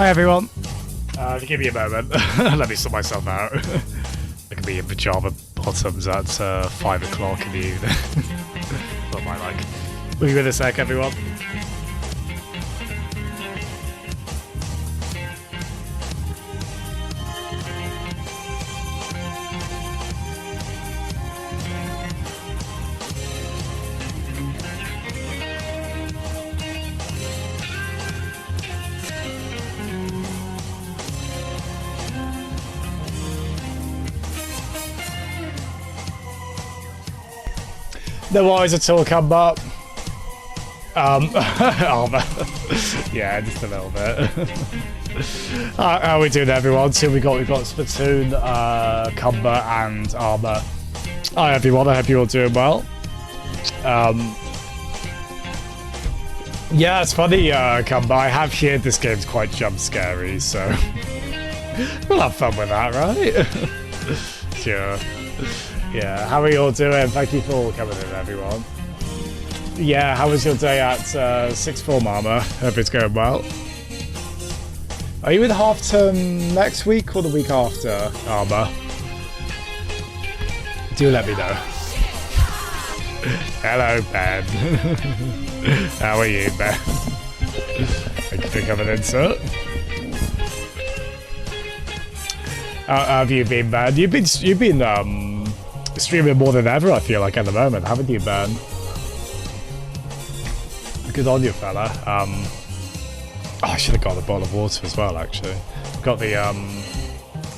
Hi everyone. Give me a moment. Let me sort myself out. I can be in pajama bottoms at 5 o'clock in the evening. What am I like? We'll be with a sec, everyone. No worries at all, come up. Armor. Yeah, just a little bit. How are we doing, everyone? So we got Splatoon, Cumber, and Armor. Hi, everyone. I hope you're all doing well. Yeah, it's funny, Cumber. I have heard this game's quite jump scary, so we'll have fun with that, right? Sure. Yeah, how are you all doing? Thank you for all coming in, everyone. Yeah, how was your day at sixth form, Armor? Hope it's going well. Are you in half term next week or the week after, Armor? Do let me know. Hello, Ben. How are you, Ben? Thank you for coming in, sir. How have you been, Ben? You've been streaming more than ever, I feel like, at the moment, haven't you, Ben? Good on you, fella. Oh, I should have got a bottle of water as well, actually. Got the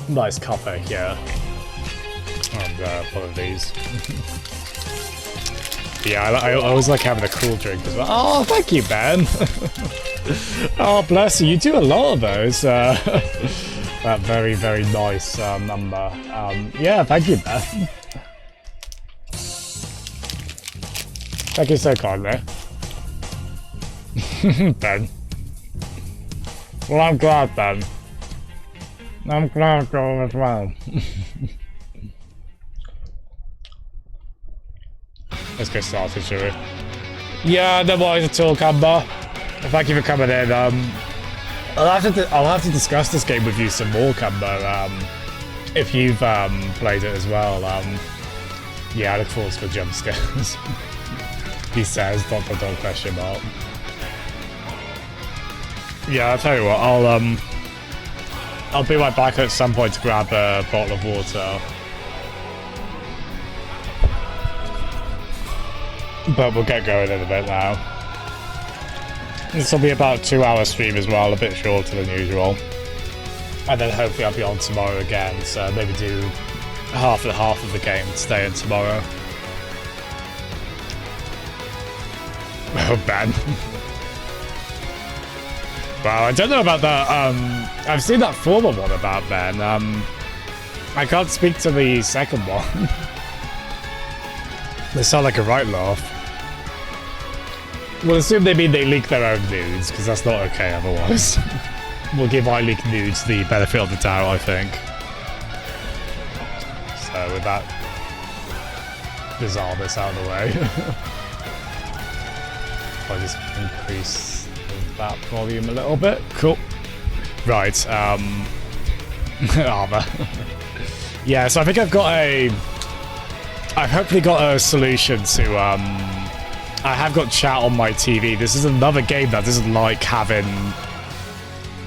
nice cuppa here, and one of these. Yeah, I always like having a cool drink as well. Oh, thank you, Ben. Oh, bless you. You do a lot of those. That very, very nice number. Yeah, thank you, Ben. Thank you so kindly. Ben. Well, I'm glad, Ben. I'm glad you're as well. Let's get started, shall we? Yeah, no worries at all, Cumber. Thank you for coming in. I'll have to discuss this game with you some more, Cumber. If you've played it as well. Yeah, I look forward to the jump scares. He says, don't question mark. Yeah, I'll tell you what, I'll be right back at some point to grab a bottle of water. But we'll get going in a bit now. This will be about a 2-hour stream as well, a bit shorter than usual. And then hopefully I'll be on tomorrow again, so maybe do half and half of the game today and tomorrow. Oh, Ben. Well, I don't know about that. I've seen that former one about Ben. I can't speak to the second one. They sound like a right laugh. We'll assume they mean they leak their own nudes, because that's not okay otherwise. We'll give I leak nudes the benefit of the doubt, I think. So with that bizarreness out of the way. I'll just increase that volume a little bit. Cool. Right, Armor. Yeah, so I think I've hopefully got a solution to, I have got chat on my TV. This is another game that doesn't like having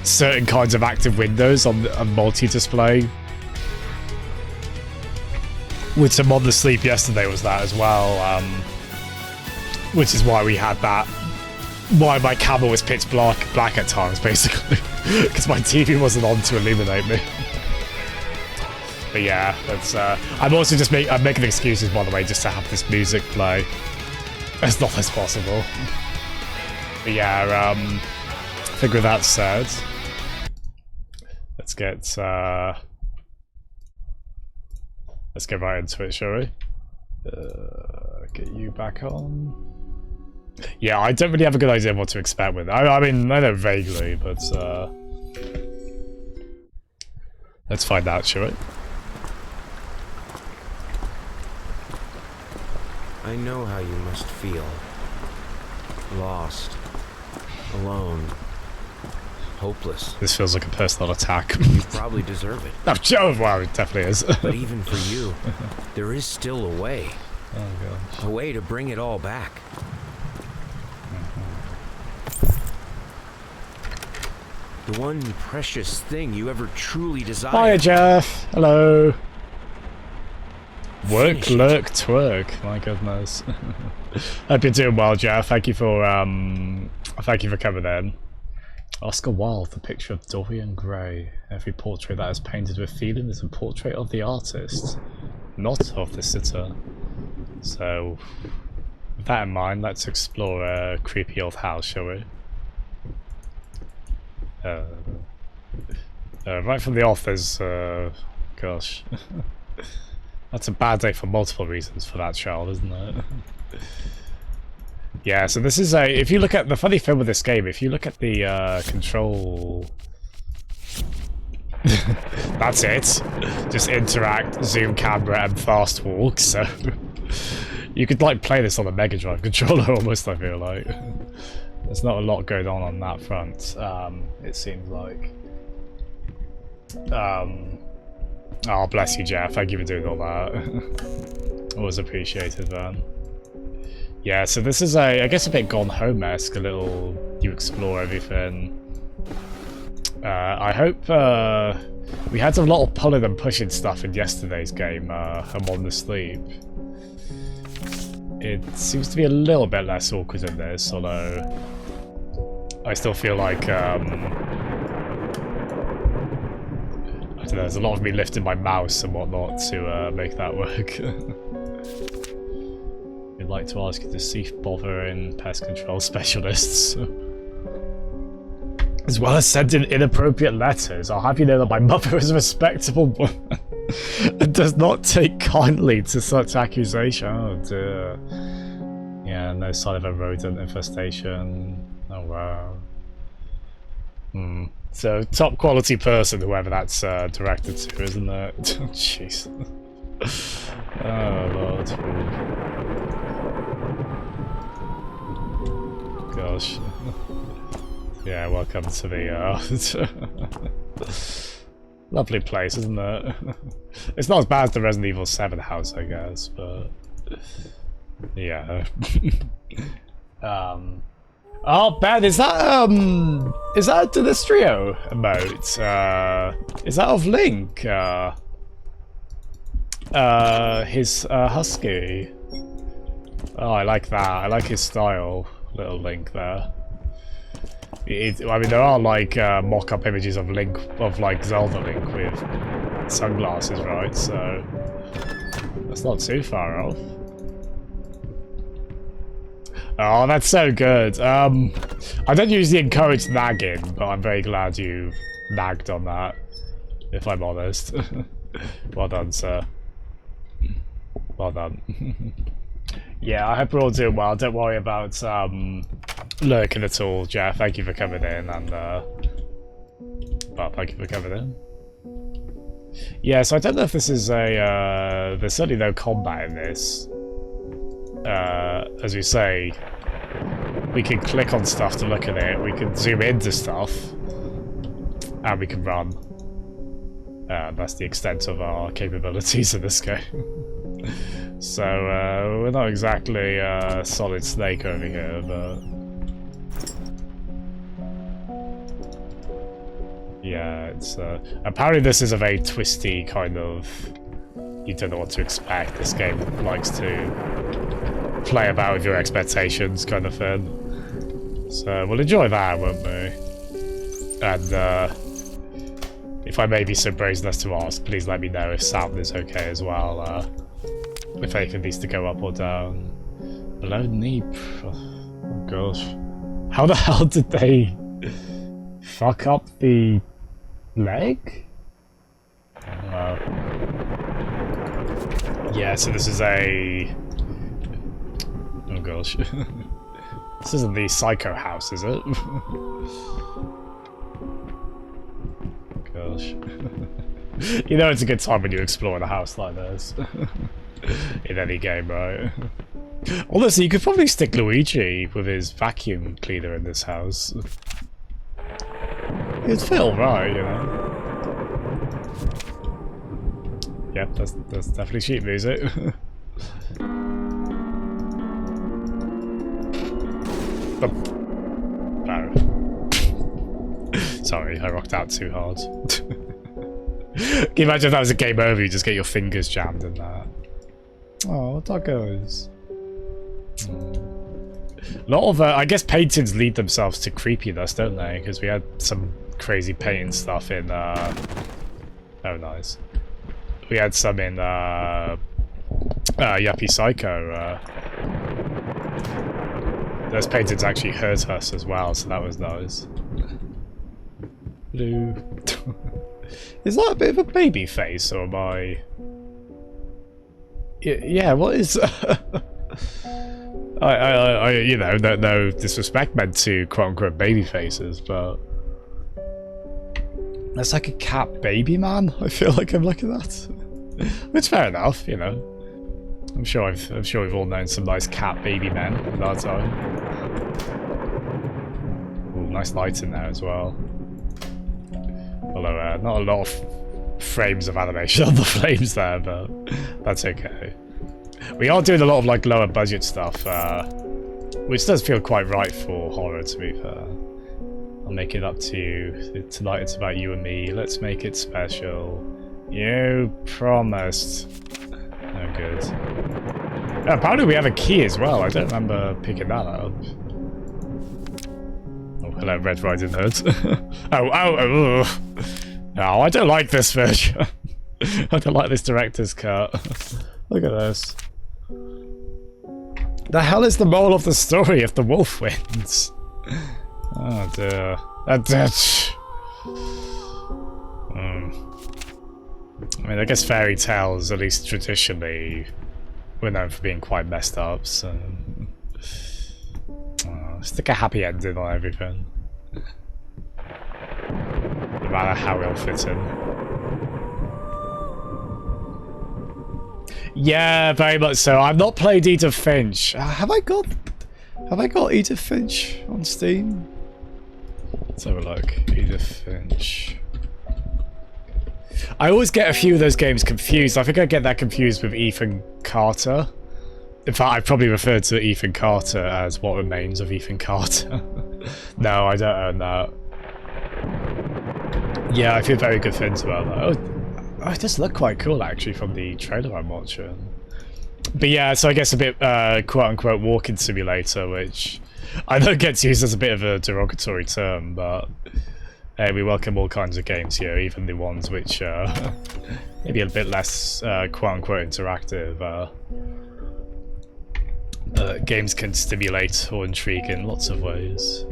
certain kinds of active windows on a multi-display. With some on the sleep yesterday was that as well, which is why we had that. Why my camera was pitch black at times, basically. Because my TV wasn't on to illuminate me. But yeah, that's, I'm also just I'm making excuses, by the way, just to have this music play as long as possible. But yeah, I think with that said, let's get right into it, shall we? Get you back on. Yeah, I don't really have a good idea of what to expect with it. I mean, I know vaguely, but let's find out, shall we? I know how you must feel. Lost. Alone. hopeless. This feels like a personal attack. You probably deserve it. Oh, Joe, wow, it definitely is. But even for you, there is still a way. Oh, gosh. A way to bring it all back. The one precious thing you ever truly desire. Hiya, Jeff. Hello. Work, Finish it. lurk, twerk. My goodness. Hope you're doing well, Jeff. Thank you for coming in. Oscar Wilde, the picture of Dorian Gray. Every portrait that is painted with feeling is a portrait of the artist, not of the sitter. So, with that in mind, let's explore a creepy old house, shall we? Right from the off, there's gosh. That's a bad day for multiple reasons for that child, isn't it? Yeah, so this is a... If you look at... The funny thing with this game, if you look at the control... That's it. Just interact, zoom camera, and fast walk, so... You could, like, play this on a Mega Drive controller almost, I feel like. There's not a lot going on that front, it seems like. Oh, bless you, Jeff. Thank you for doing all that. Always appreciated, man. Yeah, so this is a, I guess, a bit Gone Home-esque, a little, you explore everything. I hope, we had a lot of pulling and pushing stuff in yesterday's game, Among the Sleep. It seems to be a little bit less awkward in this, although I still feel like, I don't know, there's a lot of me lifting my mouse and whatnot to make that work. We'd like to ask you to cease bothering pest control specialists. As well as sending inappropriate letters. I'll have you know that my mother is a respectable woman and does not take kindly to such accusation. Oh dear. Yeah, no sign of a rodent infestation. Oh wow. So, top quality person, whoever that's directed to, isn't it? Jeez. Oh lord. Gosh. Yeah, welcome to the lovely place, isn't it? It's not as bad as the Resident Evil 7 house, I guess, but yeah. Oh, Ben, is that a Dynastrio emote? Is that of Link? His husky. Oh, I like that. I like his style. Little Link there. I mean, there are like mock-up images of Link, of like Zelda Link with sunglasses, right? So that's not too far off. Oh, that's so good. I don't usually encourage nagging, but I'm very glad you nagged on that, if I'm honest. Well done, sir. Well done. Yeah, I hope we're all doing well. Don't worry about lurking at all, Jeff. Thank you for coming in, and well, thank you for coming in. Yeah, so I don't know if this is a there's certainly no combat in this. As we say, we can click on stuff to look at it, we can zoom into stuff, and we can run. That's the extent of our capabilities in this game. So, we're not exactly Solid Snake over here, but... Yeah, it's... apparently this is a very twisty kind of... You don't know what to expect. This game likes to play about with your expectations kind of thing. So, we'll enjoy that, won't we? And, if I may be so brazen as to ask, please let me know if sound is okay as well. If anything needs to go up or down. Below knee. Oh gosh. How the hell did they fuck up the leg? Wow. Yeah, so this is a... Oh gosh. This isn't the Psycho house, is it? Gosh. You know it's a good time when you explore a house like this. In any game, right? Honestly, you could probably stick Luigi with his vacuum cleaner in this house. It'd feel right, you know. Yep, that's definitely sheet music. Oh. Sorry, I rocked out too hard. Can you imagine if that was a game over, you just get your fingers jammed in that? Oh, doggos. A lot of, I guess paintings lead themselves to creepiness, don't they? Because we had some crazy painting stuff in, oh nice. We had some in, Yuppie Psycho, those paintings actually hurt us as well, so that was nice. Blue. Is that a bit of a baby face, or am I... Yeah, what is... I you know, no disrespect meant to quote-unquote baby faces, but... That's like a cat baby man, I feel like I'm looking at. Which, fair enough, you know. I'm sure we've all known some nice cat baby men in our time. Ooh, nice light in there as well. Although, not a lot of frames of animation on the flames there, but that's okay. We are doing a lot of like lower budget stuff, which does feel quite right for horror, to be fair. I'll make it up to you. Tonight it's about you and me. Let's make it special. You promised. Oh, good. Apparently we have a key as well. I don't remember picking that up. Oh, hello, Red Riding Hood. Oh, I don't like this version. I don't like this director's cut. Look at this. The hell is the moral of the story if the wolf wins? Oh dear. I mean, I guess fairy tales, at least traditionally, were known for being quite messed up, so... stick a happy ending on everything. No matter how it'll fit in. Yeah, very much so. I've not played Edith Finch. Have I got Edith Finch on Steam? Let's have a look. Edith Finch. I always get a few of those games confused. I think I get that confused with Ethan Carter. In fact, I probably referred to Ethan Carter as What Remains of Ethan Carter. No, I don't own that. Yeah, I feel very good things about that. Oh, it does look quite cool, actually, from the trailer I'm watching. But yeah, so I guess a bit, quote-unquote, walking simulator, which I know gets used as a bit of a derogatory term, but hey, we welcome all kinds of games here, even the ones which are maybe a bit less, quote-unquote, interactive. Games can stimulate or intrigue in lots of ways.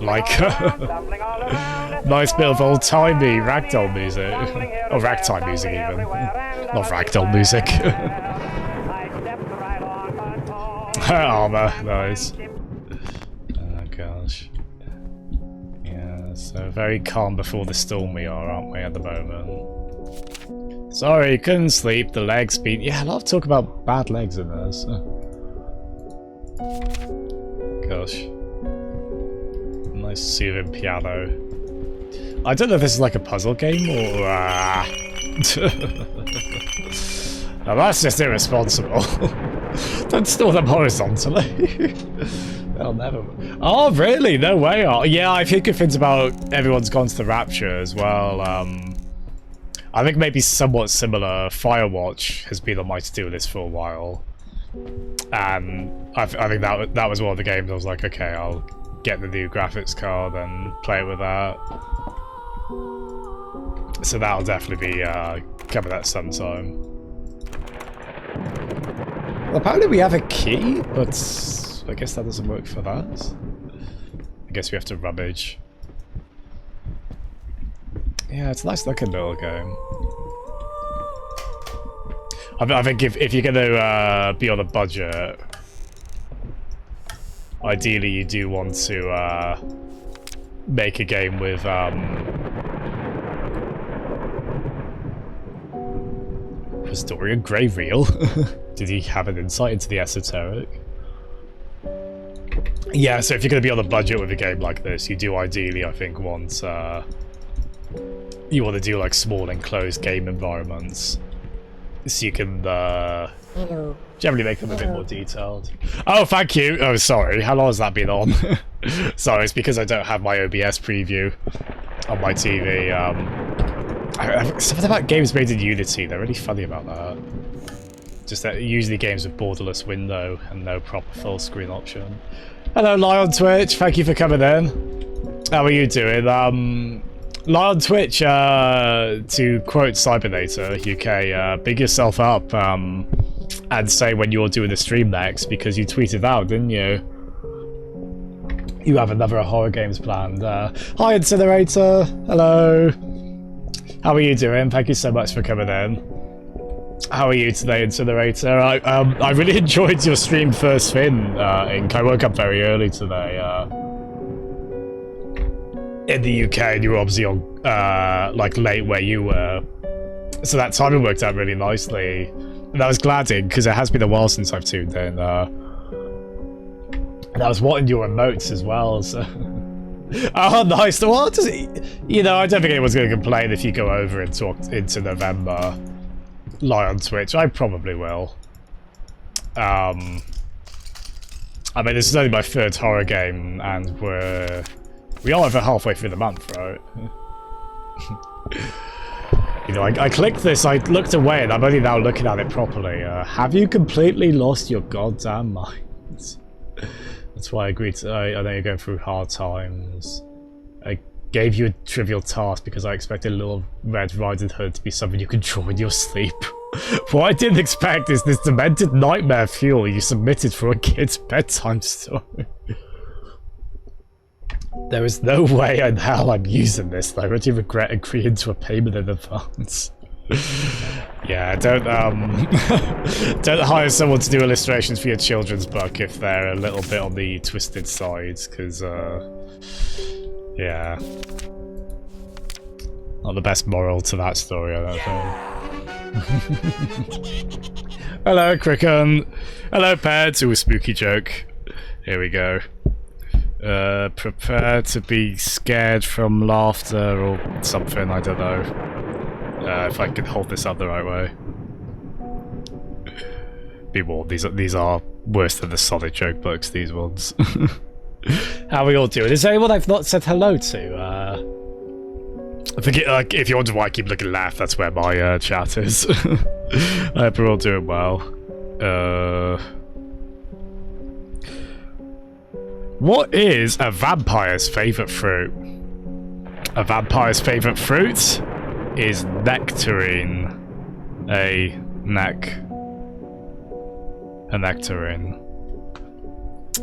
Like nice bit of old-timey ragdoll music. Or ragtime music even. Not ragdoll music. Armor, nice. Oh gosh. Yeah, so very calm before the storm we are, aren't we, at the moment? Sorry, couldn't sleep, the legs been... Yeah, a lot of talk about bad legs in this. Gosh. Nice soothing piano. I don't know if this is like a puzzle game or... Now that's just irresponsible. Don't store them horizontally. They'll never... Oh, really? No way. Oh, yeah, I think it's about everyone's gone to the Rapture as well. I think maybe somewhat similar. Firewatch has been on my to-do list for a while. And I think that was one of the games I was like, okay, I'll get the new graphics card and play it with that. So that'll definitely be coming at some time. Well, apparently we have a key, but I guess that doesn't work for that. I guess we have to rummage. Yeah, it's a nice looking little game. I think if you're gonna be on a budget, ideally you do want to make a game with was Dorian Gray real? Did he have an insight into the esoteric? Yeah, so if you're going to be on a budget with a game like this, you do ideally, I think, want you want to do like small enclosed game environments, so you can generally make them a bit more detailed. Oh, thank you. Oh, sorry. How long has that been on? Sorry, it's because I don't have my OBS preview on my TV. Something about games made in Unity. They're really funny about that. Just that usually games with borderless window and no proper full screen option. Hello, Lion Twitch. Thank you for coming in. How are you doing? Lion Twitch, to quote Cybernator UK, big yourself up and say when you're doing the stream next, because you tweeted out, didn't you? You have another horror games planned. Hi, Incinerator. Hello. How are you doing? Thank you so much for coming in. How are you today, Incinerator? I really enjoyed your stream first thing, Ink. I woke up very early today, in the UK, and you were obviously on, like, late where you were. So that timing worked out really nicely. And I was glad in, because it has been a while since I've tuned in, and I was wanting your emotes as well, so... Oh, nice. Well, you know, I don't think anyone's going to complain if you go over into November. Lie on Twitch. I probably will. I mean, this is only my third horror game, and we are over halfway through the month, right? You know, I clicked this, I looked away, and I'm only now looking at it properly. Have you completely lost your goddamn mind? That's why I agreed to... I know you're going through hard times. I gave you a trivial task because I expected Little Red Riding Hood to be something you could draw in your sleep. What I didn't expect is this demented nightmare fuel you submitted for a kid's bedtime story. There is no way in hell I'm using this, and I already regret agreeing to a payment in advance. Yeah, don't don't hire someone to do illustrations for your children's book if they're a little bit on the twisted side, because yeah, not the best moral to that story, I don't think. Hello, Cricken. Hello, Ped. Ooh, a spooky joke. Here we go. Prepare to be scared from laughter or something, I don't know. If I can hold this up the right way. Be warned, these are worse than the solid joke books, these ones. How are we all doing? Is there anyone I've not said hello to? I forget, like, if you wonder why I keep looking left, that's where my chat is. I hope we're all doing well. What is a vampire's favourite fruit? A vampire's favourite fruit is nectarine. A nectarine.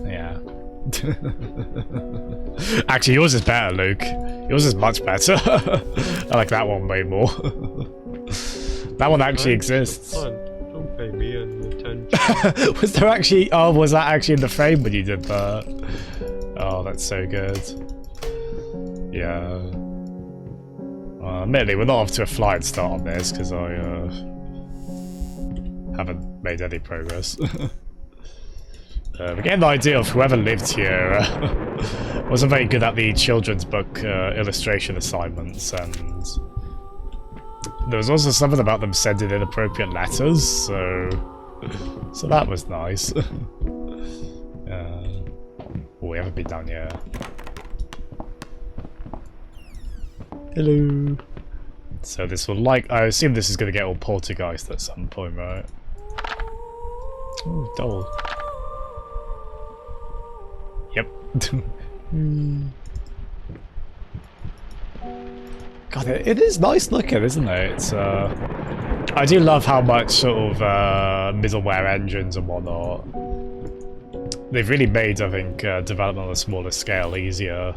Yeah. Actually, yours is better, Luke. Yours is much better. I like that one way more. That one actually exists. Don't pay me any attention. Was there actually... Oh, was that actually in the frame when you did that? Oh, that's so good. Yeah. Admittedly, we're not off to a flying start on this, because I haven't made any progress. We're getting the idea of whoever lived here wasn't very good at the children's book illustration assignments, and there was also something about them sending inappropriate letters, so that was nice. Oh, we haven't been down here. Hello. So this will I assume this is going to get all poltergeist at some point, right? Oh, doll. Yep. God, it is nice looking, isn't it? It's I do love how much sort of middleware engines and whatnot. They've really made, I think, development on a smaller scale easier.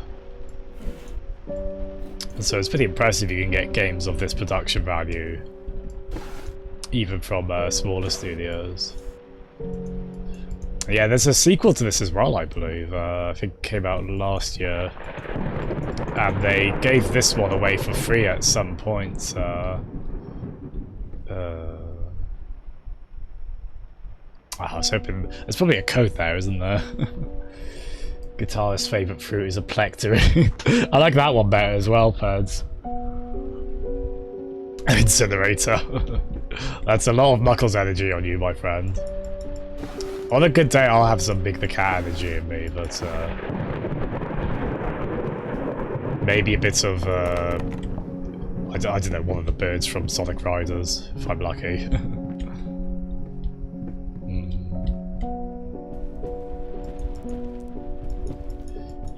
And so it's pretty impressive you can get games of this production value, even from smaller studios. Yeah, there's a sequel to this as well, I believe. I think it came out last year. And they gave this one away for free at some point. I was hoping... There's probably a code there, isn't there? Guitarist's favourite fruit is a plectory. I like that one better as well, Peds. Incinerator. That's a lot of Knuckles energy on you, my friend. On a good day, I'll have some Big the Cat energy in me, but maybe a bit of I don't know, one of the birds from Sonic Riders, if I'm lucky.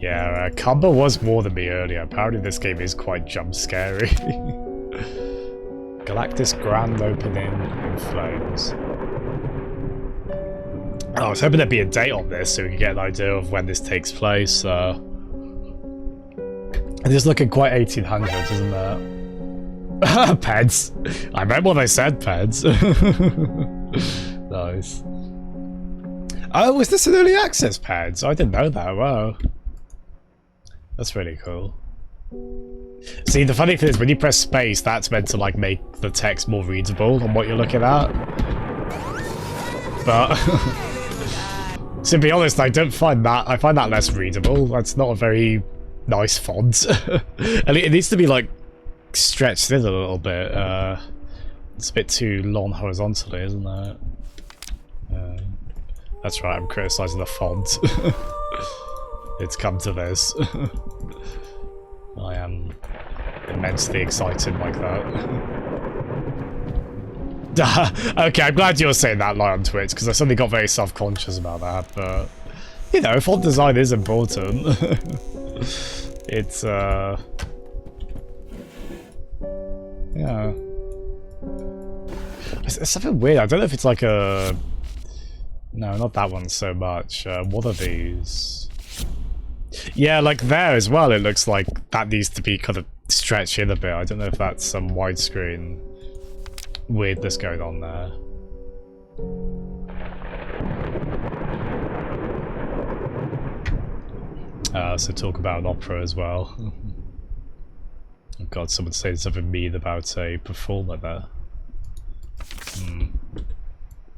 Yeah, Cumber was more than me earlier. Apparently this game is quite jump scary. Galactus Grand Opening in Flames. Oh, I was hoping there'd be a date on this so we could get an idea of when this takes place. It is looking quite 1800s, isn't it? Peds. I remember what I said, Peds. Nice. Oh, was this an early access, Peds? I didn't know that. Wow. That's really cool. See, the funny thing is, when you press space, that's meant to, like, make the text more readable on what you're looking at. But, to be honest, I don't find that, I find that less readable. That's not a very nice font. It needs to be, like, stretched in a little bit. It's a bit too long horizontally, isn't it? That's right, I'm criticising the font. It's come to this. I am immensely excited like that. Okay, I'm glad you're saying that lie on Twitch, because I suddenly got very self-conscious about that, but... You know, font design is important. It's, yeah. It's something weird, I don't know if it's like a... No, not that one so much. What are these? Yeah, like there as well, it looks like that needs to be kind of stretched in a bit. I don't know if that's some widescreen weirdness going on there. So talk about an opera as well. Oh god, someone saying something mean about a performer there.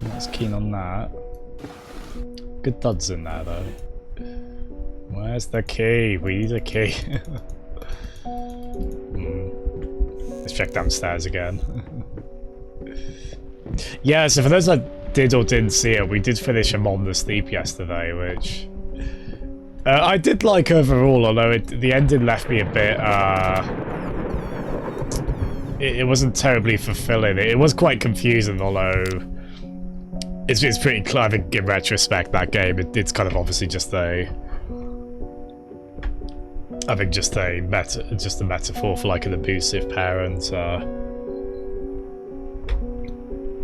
I was keen on that. Good duds in there though. Where's the key? We need a key. Let's check downstairs again. Yeah, so for those that did or didn't see it, we did finish Among the Sleep yesterday, which I did like overall, although the ending left me a bit, it wasn't terribly fulfilling. It was quite confusing, although it's pretty clear, I think, in retrospect, that game, it's kind of obviously just a... I think just a metaphor for like an abusive parent,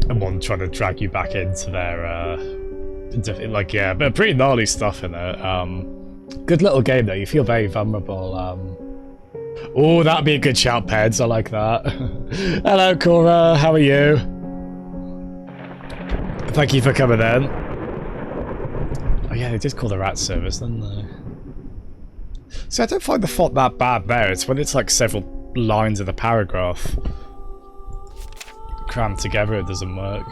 and one trying to drag you back into their, like, yeah, but pretty gnarly stuff in it. Good little game though, you feel very vulnerable. Oh, that'd be a good shout, Peds, I like that. Hello, Cora, how are you? Thank you for coming in. Oh yeah, they did call the rat service, didn't they? See, I don't find the font that bad there. It's when it's like several lines of the paragraph crammed together it doesn't work.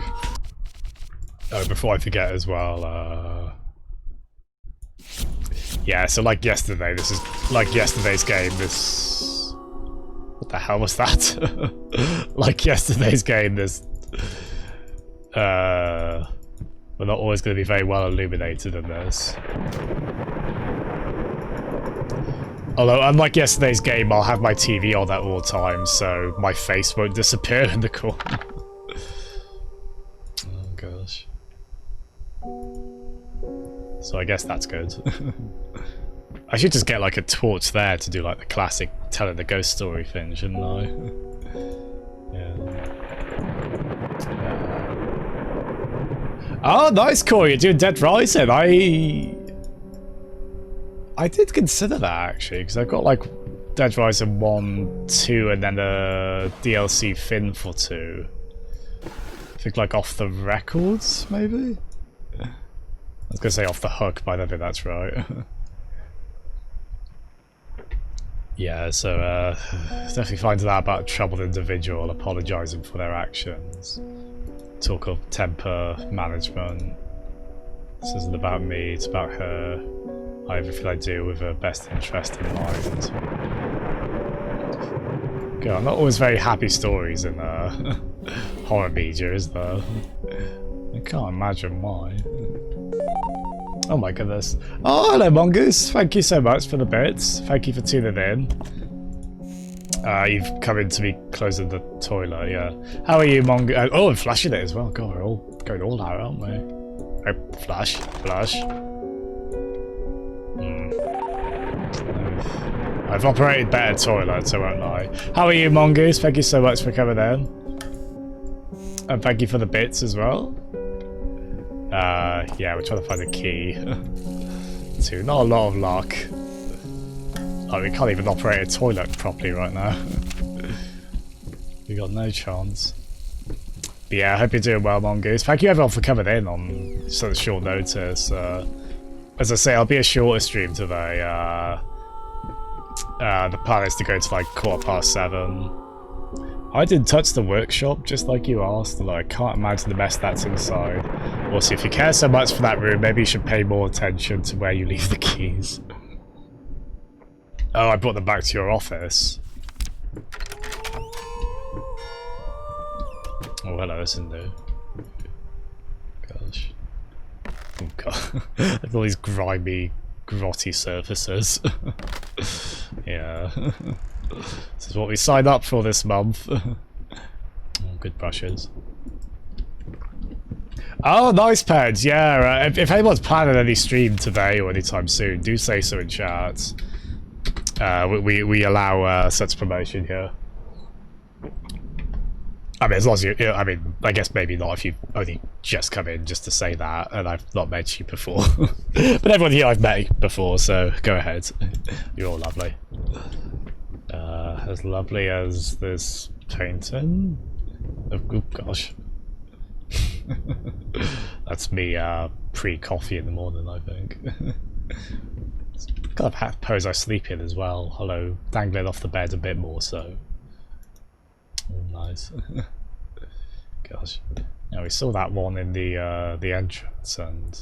Oh, before I forget as well, yeah, so like yesterday, this is like yesterday's game, this... What the hell was that? Like yesterday's game, this... we're not always going to be very well illuminated in this. Although, unlike yesterday's game, I'll have my TV on at all times, so my face won't disappear in the corner. Oh gosh. So I guess that's good. I should just get like a torch there to do like the classic telling the ghost story thing, shouldn't I? Yeah. Oh, nice, Corey, you're doing Dead Rising. I did consider that, actually, because I've got, like, Dead Rising 1, 2, and then a DLC Fin for 2. I think, like, off the records, maybe? I was going to say off the hook, but I don't think that's right. Yeah, so, definitely finding out about a troubled individual apologising for their actions. Talk of temper management. This isn't about me, it's about her. I have everything I do with a best interest in mind. God, not always very happy stories in horror media, is there? I can't imagine why. Oh my goodness. Oh, hello Mongoose. Thank you so much for the bits. Thank you for tuning in. You've come in to me closing the toilet, yeah. How are you, Mongoose? Oh, I'm flashing it as well. God, we're all going all out, aren't we? Oh, flash. I've operated better toilets, I won't lie. How are you, Mongoose? Thank you so much for coming in. And thank you for the bits as well. Yeah, we're trying to find a key. Too. Not a lot of luck. Oh, we can't even operate a toilet properly right now. We got no chance. But yeah, I hope you're doing well, Mongoose. Thank you everyone for coming in on such short notice. As I say, I'll be a shorter stream today. The plan is to go to like 7:15. I didn't touch the workshop, just like you asked, although I can't imagine the mess that's inside. Also, if you care so much for that room, maybe you should pay more attention to where you leave the keys. Oh, I brought them back to your office. Oh, hello, this is new. Gosh. Oh, God. Look at all these grimy, grotty surfaces. Yeah. This is what we signed up for this month. Oh, good brushes. Oh, nice pads. Yeah, if anyone's planning any stream today or anytime soon, do say so in chat. We allow such promotion here. I mean, as long as you, I mean, I guess maybe not if you've only just come in just to say that, and I've not met you before. But everyone here I've met before, so go ahead. You're all lovely. As lovely as this painting. Oh gosh. That's me pre-coffee in the morning, I think. Kind of pose I sleep in as well. Hello, dangling off the bed a bit more so. Oh, nice. Gosh. Yeah, we saw that one in the entrance, and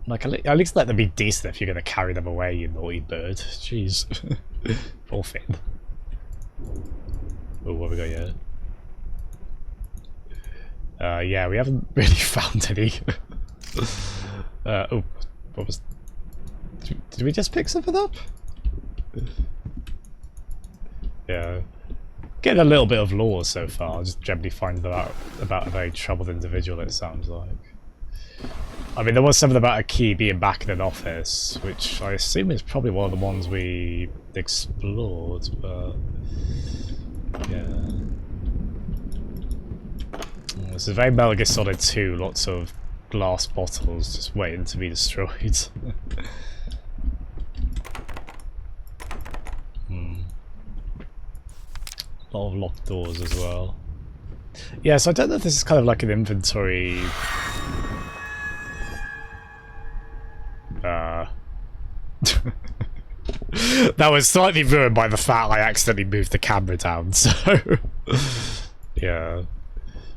like at least let them be decent if you're gonna carry them away, you naughty bird. Jeez. Poor Finn. Oh, what have we got here? Yeah, we haven't really found any. Oh, what was? Did we just pick something up? Yeah. Getting a little bit of lore so far, just generally finding out about a very troubled individual, it sounds like. I mean, there was something about a key being back in an office, which I assume is probably one of the ones we explored, but yeah. This is very Metal Gear Solid 2, lots of glass bottles just waiting to be destroyed. A lot of locked doors as well. Yeah, so I don't know if this is kind of like an inventory... That was slightly ruined by the fact I accidentally moved the camera down, so... Yeah.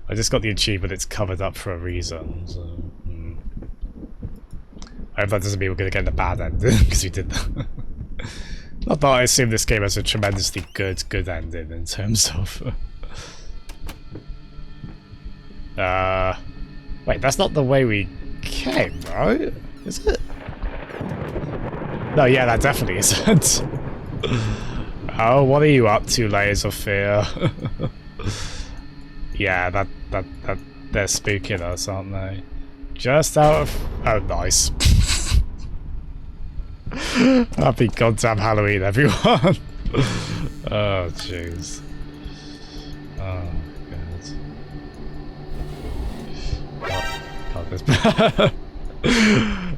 I just got the achievement, it's covered up for a reason, so... I hope that doesn't mean we're going to get the bad ending, because we did that. Not that I assume this game has a tremendously good ending in terms of... Wait, that's not the way we came, right? Is it? No, yeah, that definitely isn't. Oh, what are you up to, Layers of Fear? Yeah, that they're spooking us, aren't they? Just out of... Oh, nice. Happy goddamn Halloween, everyone. Oh, jeez. Oh, God.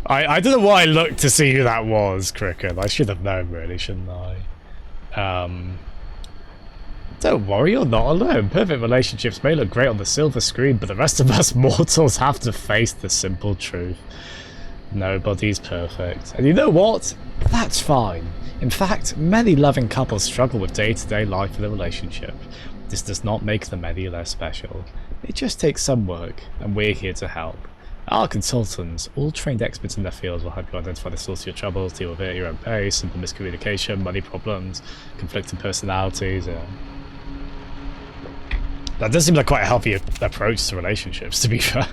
I don't know why I looked to see who that was, Cricket. I should have known, really, shouldn't I? Don't worry, you're not alone. Perfect relationships may look great on the silver screen, but the rest of us mortals have to face the simple truth. Nobody's perfect. And you know what? That's fine. In fact, many loving couples struggle with day-to-day life in a relationship. This does not make them any less special. It just takes some work, and we're here to help. Our consultants, all trained experts in their fields, will help you identify the source of your troubles, deal with it at your own pace, simple miscommunication, money problems, conflicting personalities. That does seem like quite a healthy approach to relationships, to be fair.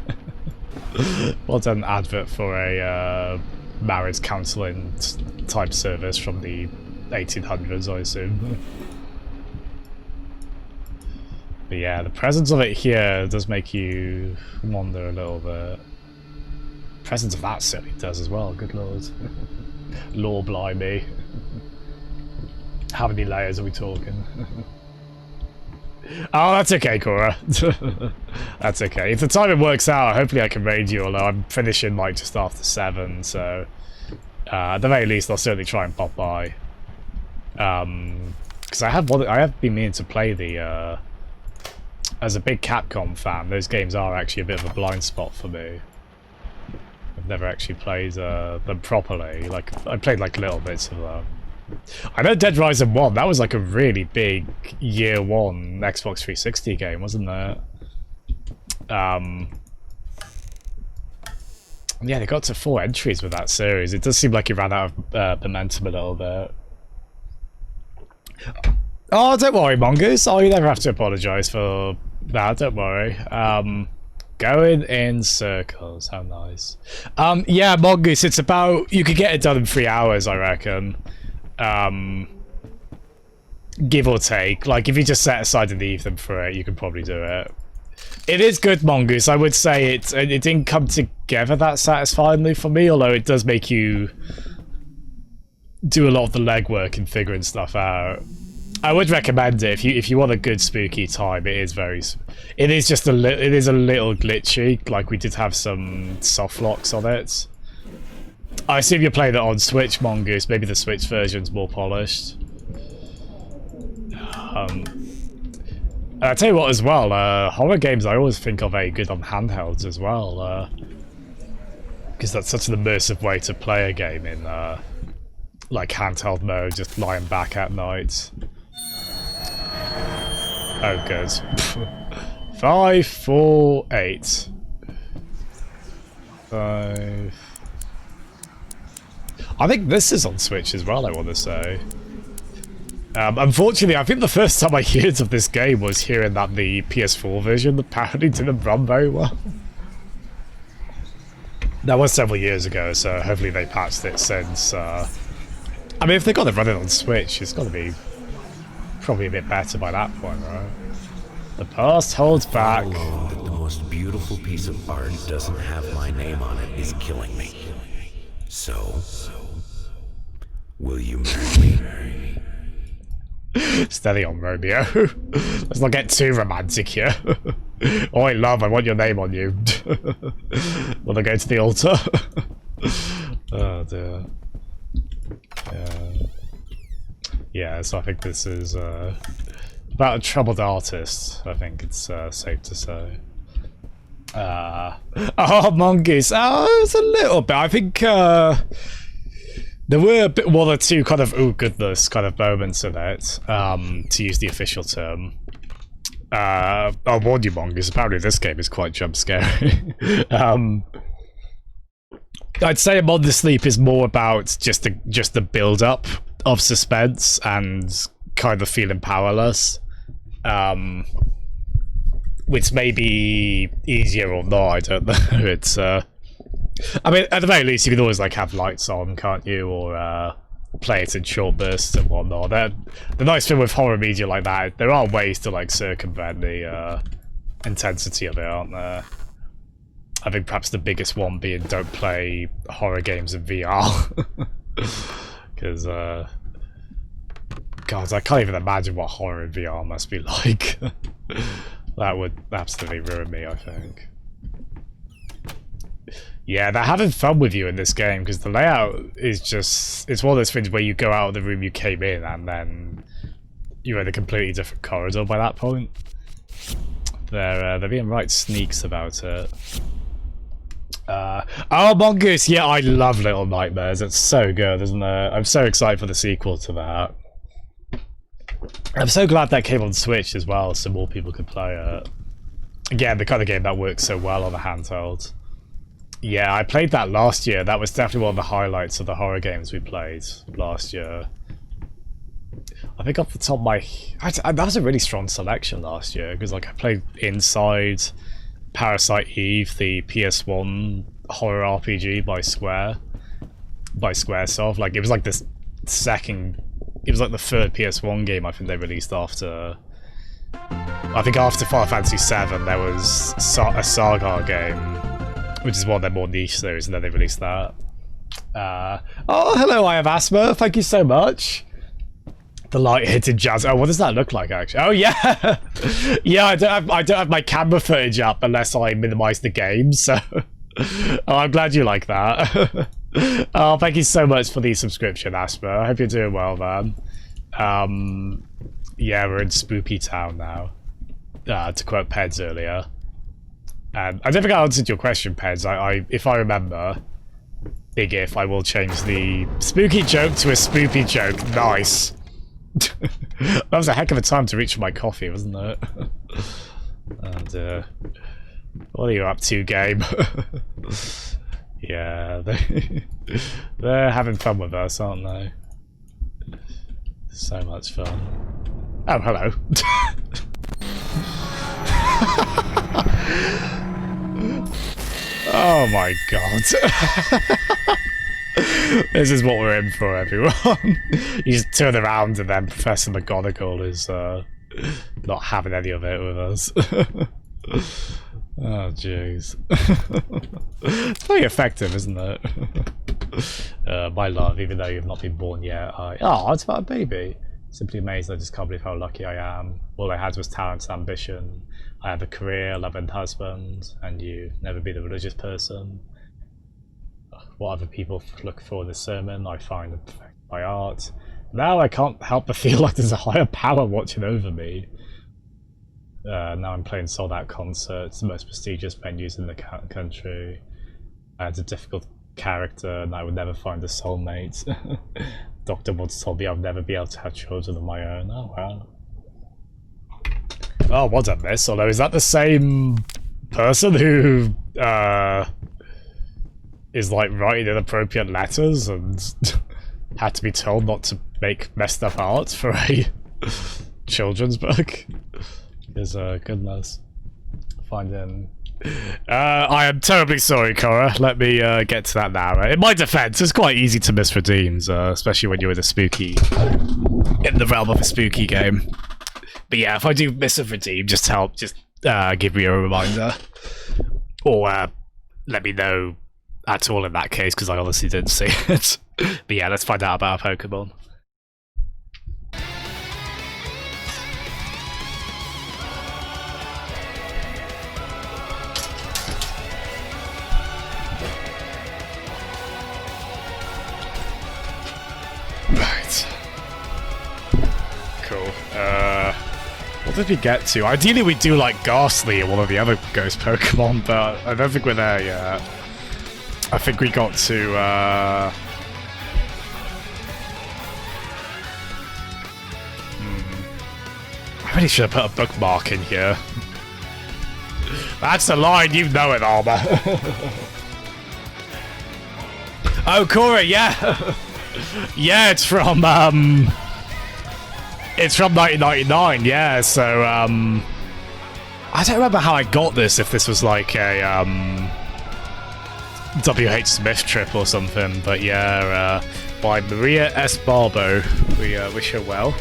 Well done, advert for a marriage counselling type service from the 1800s, I assume. But yeah, the presence of it here does make you wonder a little bit. Presence of that certainly does as well, good lord. Lord blimey. How many layers are we talking? Oh, that's okay, Cora. That's okay. If the timing works out, hopefully I can raid you, although I'm finishing like just after 7, so at the very least I'll certainly try and pop by. Because I have been meaning to play the as a big Capcom fan, those games are actually a bit of a blind spot for me. I've never actually played them properly. Like, I played like little bits of them. I know Dead Rising 1, that was like a really big year 1 Xbox 360 game, wasn't it? Yeah, they got to 4 entries with that series. It does seem like it ran out of momentum a little bit. Oh, don't worry, Mongoose. Oh, you never have to apologise for that, don't worry. Going in circles, how nice. Yeah, Mongoose, it's about... You could get it done in 3 hours, I reckon. Give or take. Like, if you just set aside an evening for it, you can probably do it. It is good, Mongoose. I would say it didn't come together that satisfyingly for me, although it does make you do a lot of the legwork in figuring stuff out. I would recommend it if you want a good spooky time. It is just a little glitchy. Like, we did have some soft locks on it. I assume you're playing it on Switch, Mongoose. Maybe the Switch version's more polished. I tell you what, as well, horror games I always think are very good on handhelds as well, because that's such an immersive way to play a game in like handheld mode, just lying back at night. Oh, good. 5, 4, 8. 5. I think this is on Switch as well, I want to say. Unfortunately, I think the first time I heard of this game was hearing that the PS4 version apparently didn't run very well. That was several years ago, so hopefully they patched it since. I mean, if they got it running on Switch, it's got to be probably a bit better by that point, right? The past holds back. That the most beautiful piece of art doesn't have my name on it is killing me. So, will you marry me? Steady on, Romeo. Let's not get too romantic here. Oi, love, I want your name on you. Wanna go to the altar? Oh, dear. Yeah, so I think this is about a troubled artist, I think it's safe to say. Oh, Mongoose. Oh, it's a little bit. I think there were a bit, 1 or 2 kind of oh goodness kind of moments in it, to use the official term. I'll warn you, Mongoose, apparently this game is quite jump scary. I'd say Among the Sleep is more about just the build-up of suspense and kind of feeling powerless. Which may be easier or not, I don't know. It's I mean, at the very least, you can always like have lights on, can't you? Or play it in short bursts and whatnot. The nice thing with horror media like that, there are ways to like circumvent the intensity of it, aren't there? I think perhaps the biggest one being don't play horror games in VR. Because, God, I can't even imagine what horror in VR must be like. That would absolutely ruin me, I think. Yeah, they're having fun with you in this game, because the layout is just... It's one of those things where you go out of the room you came in, and then you're in a completely different corridor by that point. They're being right sneaks about it. Oh, Mongoose! Yeah, I love Little Nightmares. It's so good, isn't it? I'm so excited for the sequel to that. I'm so glad that came on Switch as well, so more people could play it. Again, the kind of game that works so well on a handheld. Yeah, I played that last year. That was definitely one of the highlights of the horror games we played last year. I think off the top of my... that was a really strong selection last year, because like I played Inside, Parasite Eve, the PS1 horror RPG by Squaresoft. Like, it was like this second... It was like the third PS1 game I think they released after... I think after Final Fantasy VII there was a Saga game, which is one of their more niche series, and then they released that. Oh, hello, I have asthma. Thank you so much. The light-hitted jazz. Oh, what does that look like, actually? Oh, yeah! Yeah, I don't have my camera footage up unless I minimize the game, so... Oh, I'm glad you like that. Oh, thank you so much for the subscription, Asper. I hope you're doing well, man. Yeah, we're in Spooky Town now. To quote Peds earlier. I don't think I answered your question, Peds. If I remember, big if, I will change the spooky joke to a spoopy joke. Nice. That was a heck of a time to reach for my coffee, wasn't it? And, what are you up to, game? Yeah, they're having fun with us, aren't they? So much fun. Oh, hello. Oh my god. This is what we're in for, everyone. You just turn around and then Professor McGonagall is not having any of it with us. Oh jeez. It's very effective, isn't it? My love, even though you've not been born yet, oh, it's about a baby. Simply amazed, I just can't believe how lucky I am. All I had was talent and ambition. I have a career, love and husband, and you never been a religious person. What other people look for in the sermon, I find in my art. Now I can't help but feel like there's a higher power watching over me. Now I'm playing sold out concerts, the most prestigious venues in the country. I had a difficult character and I would never find a soulmate. Doctor once told me I'll never be able to have children of my own. Oh wow. Oh, what's a miss? Although, is that the same person who is like writing inappropriate letters and had to be told not to make messed up art for a children's book? Because goodness, finding. I am terribly sorry, Cora. Let me get to that now. In my defense, it's quite easy to miss redeems, especially when you're in a spooky, in the realm of a spooky game. But yeah, if I do miss a redeem, just give me a reminder, or let me know at all in that case, because I honestly didn't see it. But yeah, let's find out about our Pokemon. Right. Cool. What did we get to? Ideally we do like Ghastly or one of the other ghost Pokemon, but I don't think we're there yet. I think we got to I really should have put a bookmark in here. That's the line, you know it, Armor. Oh, Cora, yeah. Yeah, it's from 1999, yeah, so, I don't remember how I got this, if this was like a, W.H. Smith trip or something, but yeah, by Maria S. Barbo, we wish her well.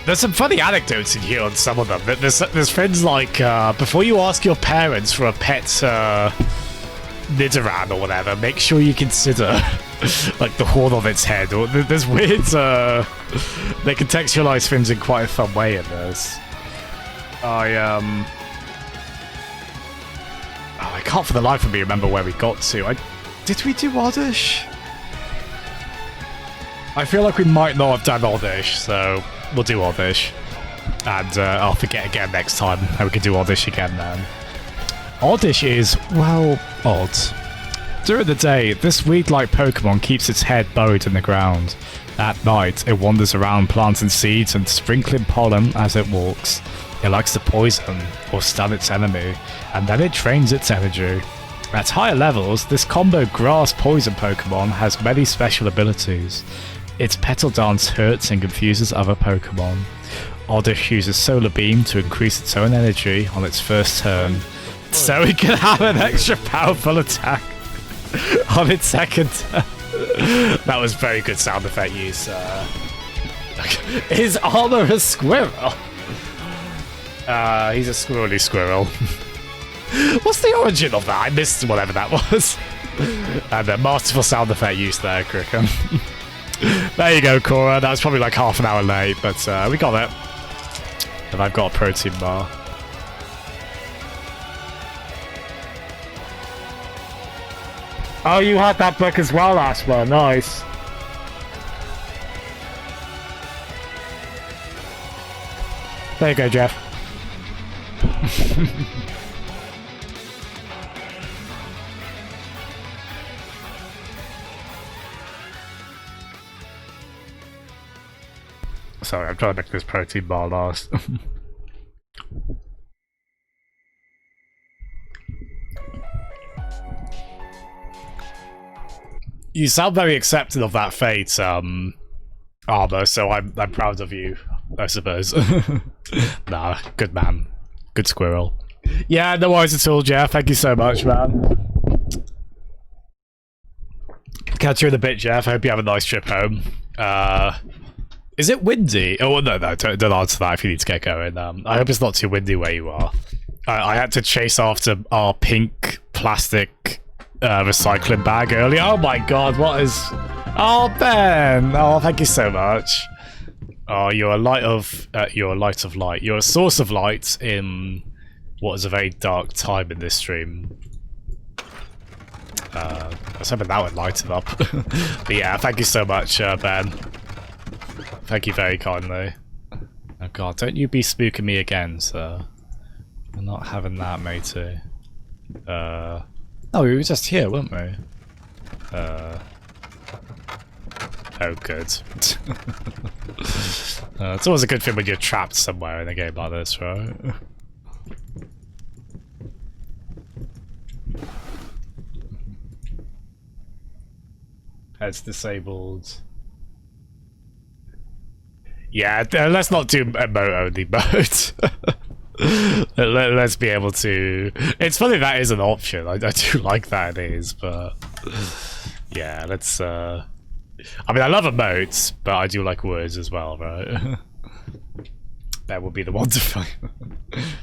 There's some funny anecdotes in here on some of them. There's things like, before you ask your parents for a pet, Nidoran or whatever, make sure you consider like the horn on its head, or there's weird they contextualize things in quite a fun way in this. I can't for the life of me remember where we got to. Did we do Oddish? I feel like we might not have done Oddish, so we'll do Oddish, and I'll forget again next time how we can do Oddish again then. Oddish is, well, odd. During the day, this weed-like Pokemon keeps its head buried in the ground. At night, it wanders around planting seeds and sprinkling pollen as it walks. It likes to poison or stun its enemy, and then it drains its energy. At higher levels, this combo grass poison Pokemon has many special abilities. Its Petal Dance hurts and confuses other Pokemon. Oddish uses Solar Beam to increase its own energy on its first turn, so it can have an extra powerful attack on its second turn. That was very good sound effect use. Is Armor a squirrel? He's a squirrely squirrel. What's the origin of that? I missed whatever that was. And a masterful sound effect use there, Cricken. There you go, Cora. That was probably like half an hour late, but we got it. And I've got a protein bar. Oh, you had that book as well, Asper. Nice. There you go, Jeff. Sorry, I'm trying to make this protein bar last. You sound very accepting of that fate, Armor, so I'm proud of you, I suppose. Nah, good man. Good squirrel. Yeah, no worries at all, Jeff. Thank you so much, man. Catch you in a bit, Jeff. I hope you have a nice trip home. Is it windy? Oh, no, don't answer that if you need to get going. I hope it's not too windy where you are. I had to chase after our pink plastic recycling bag earlier. Oh my god, what is... Oh, Ben! Oh, thank you so much. Oh, you're a light of light. You're a source of light in what is a very dark time in this stream. I was hoping that would light it up. But yeah, thank you so much, Ben. Thank you very kindly. Oh god, don't you be spooking me again, sir. We're not having that, matey. No, we were just here, weren't we? Oh, good. It's always a good thing when you're trapped somewhere in a game like this, right? Head's disabled. Yeah, let's not do emote-only mode. Let's be able to... It's funny that is an option. I do like that it is, but... Yeah, let's... I mean, I love emotes, but I do like words as well, right? That would be the one to find.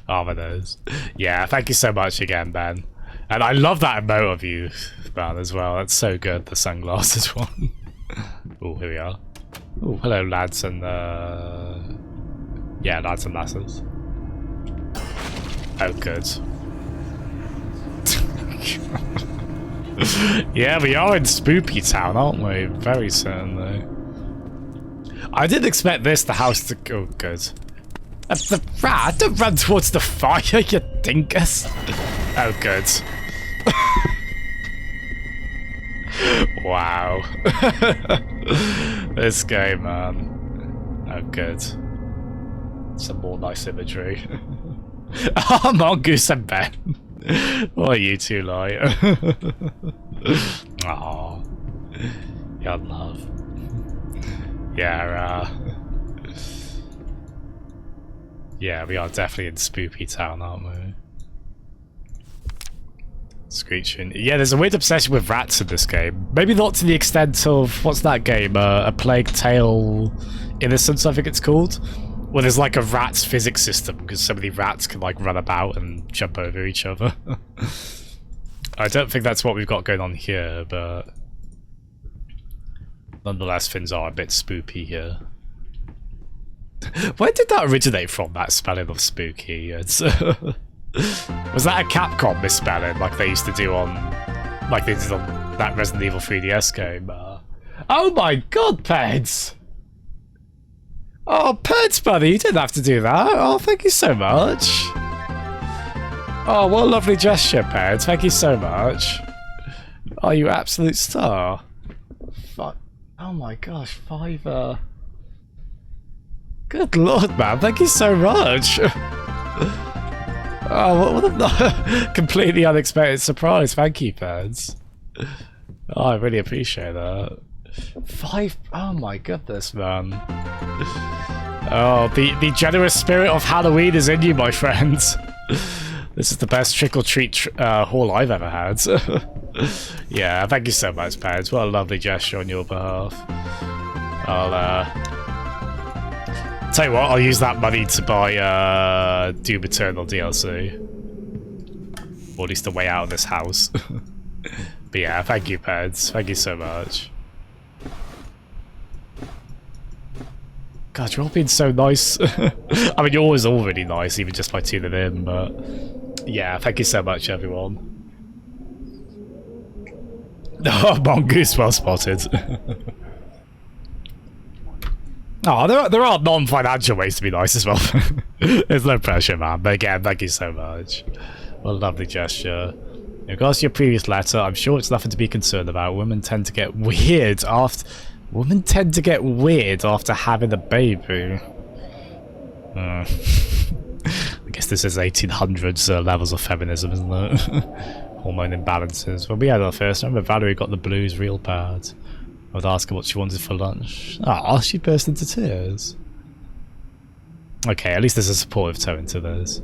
Armor those. Yeah, thank you so much again, Ben. And I love that emote of you, man, as well. That's so good, the sunglasses one. Oh, here we are. Oh, hello, lads and, yeah, lads and lasses. Oh, good. Yeah, we are in Spoopy Town, aren't we? Very certainly. I didn't expect this, the house to go... Oh, good. The rat, don't run towards the fire, you dinkus. Oh, good. Wow. This game, man. Oh, good. Some more nice imagery. Oh, Mongoose and Ben. What are you two like? Aww. God love. Yeah, yeah, we are definitely in Spoopy Town, aren't we? Screeching. Yeah, there's a weird obsession with rats in this game. Maybe not to the extent of, what's that game? A Plague Tale Innocence, I think it's called. Where there's like a rat's physics system, because so many rats can like run about and jump over each other. I don't think that's what we've got going on here, but... Nonetheless, things are a bit spoopy here. Where did that originate from, that spelling of spooky? It's... Was that a Capcom misspelling, like they used to do on... Like they did on that Resident Evil 3DS game? Oh my god, Peds! Oh, Peds, buddy, you didn't have to do that. Oh, thank you so much. Oh, what a lovely gesture, Peds. Thank you so much. Oh, you absolute star. Fuck. Oh my gosh, $5. Good lord, man. Thank you so much. Oh, what a completely unexpected surprise. Thank you, fans. Oh, I really appreciate that. 5. Oh my goodness, man. Oh, the generous spirit of Halloween is in you, my friends. This is the best trick-or-treat haul I've ever had. Yeah, thank you so much, Pads. What a lovely gesture on your behalf. I'll tell you what, I'll use that money to buy Doom Eternal DLC. Or at least the way out of this house. But yeah, thank you, Pads. Thank you so much. God, you're all being so nice. I mean, you're always all really nice, even just by tuning in, but... Yeah, thank you so much, everyone. Oh, Mongoose, well spotted. Oh, there are non-financial ways to be nice as well. There's no pressure, man. But again, thank you so much. What a lovely gesture. In regards to your previous letter, I'm sure it's nothing to be concerned about. Women tend to get weird after having a baby. I guess this is 1800s levels of feminism, isn't it? Hormone imbalances. When we had our first, I remember Valerie got the blues real bad. I would ask her what she wanted for lunch. Ah, she burst into tears. Okay, at least there's a supportive tone to this.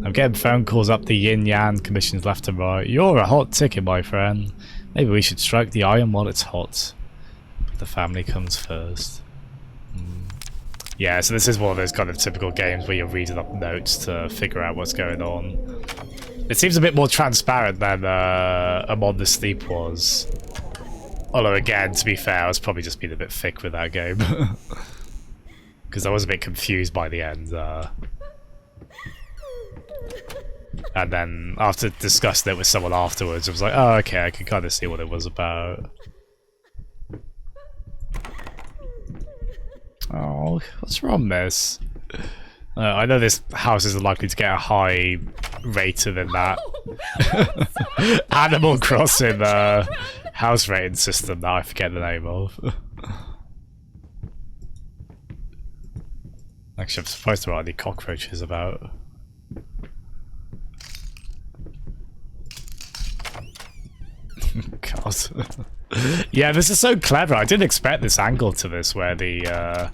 I'm getting phone calls up the yin-yang commissions left and right. You're a hot ticket, my friend. Maybe we should strike the iron while it's hot. But the family comes first. Yeah, so this is one of those kind of typical games where you're reading up notes to figure out what's going on. It seems a bit more transparent than Among the Sleep was. Although again, to be fair, I was probably just being a bit thick with that game. Because I was a bit confused by the end. And then, after discussing it with someone afterwards, I was like, oh, okay, I can kind of see what it was about. Oh, what's wrong, miss? I know this house is likely to get a high rating than that Animal Crossing house rating system that I forget the name of. Actually, I'm surprised there aren't any cockroaches about. God. Yeah, this is so clever. I didn't expect this angle to this, where the,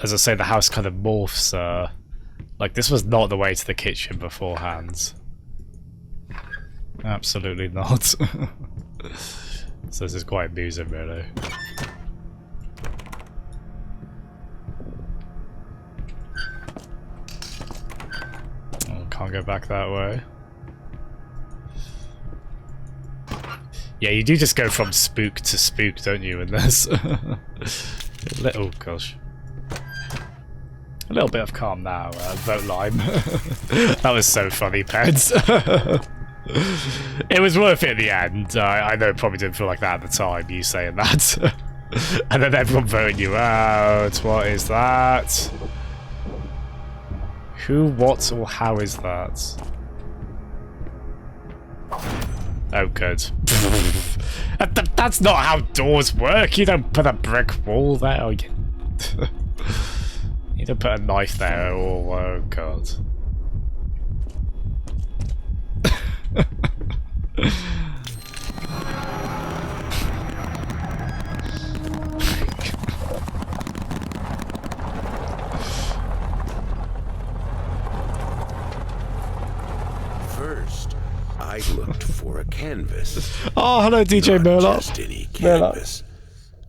as I say, the house kind of morphs. Like, this was not the way to the kitchen beforehand. Absolutely not. So this is quite amusing, really. Oh, can't go back that way. Yeah, you do just go from spook to spook, don't you, in this? Oh, gosh. A little bit of calm now, vote lime. That was so funny, Peds. It was worth it in the end. I know it probably didn't feel like that at the time, you saying that. And then everyone voting you out. What is that? Who, what, or how is that? Oh, good. That's not how doors work. You don't put a brick wall there. You don't put a knife there. Oh god. First, I looked for a canvas. Oh, hello, DJ Murloc. Not just any canvas.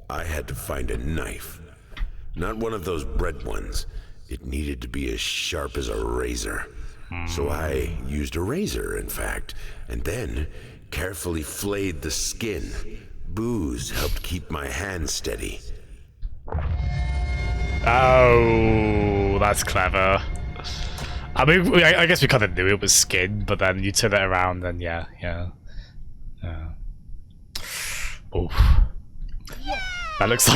I had to find a knife. Not one of those bread ones. It needed to be as sharp as a razor. So I used a razor, in fact, and then carefully flayed the skin. Booze helped keep my hand steady. Oh, that's clever. I mean, I guess we kind of knew it was skin, but then you turn it around and yeah. Oof. That looks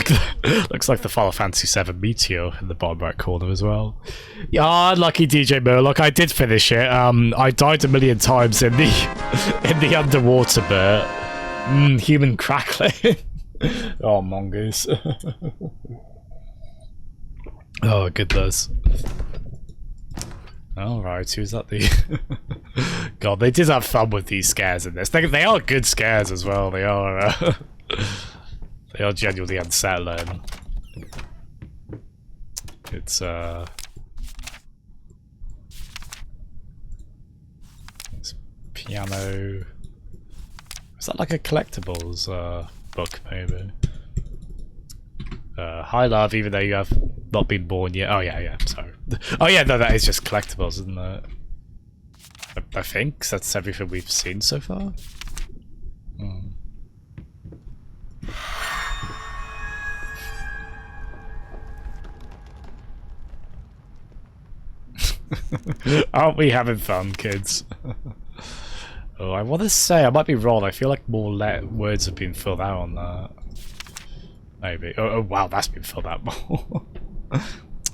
like the Final Fantasy VII Meteor in the bottom right corner as well. Yeah, lucky DJ Murloc. I did finish it. I died a million times in the underwater bit. Human crackling. Oh, mongoose. Oh goodness. Alright, who's that the... God, they did have fun with these scares in this. They are good scares as well. They are they are genuinely unsettling. It's piano. Is that like a collectibles book maybe? Hi love, even though you have not been born yet. Oh yeah, sorry. Oh yeah, no, that is just collectibles, isn't it? I think that's everything we've seen so far. Aren't we having fun, kids? Oh, I want to say, I might be wrong, I feel like more words have been filled out on that. Maybe. Oh wow, that's been filled out more.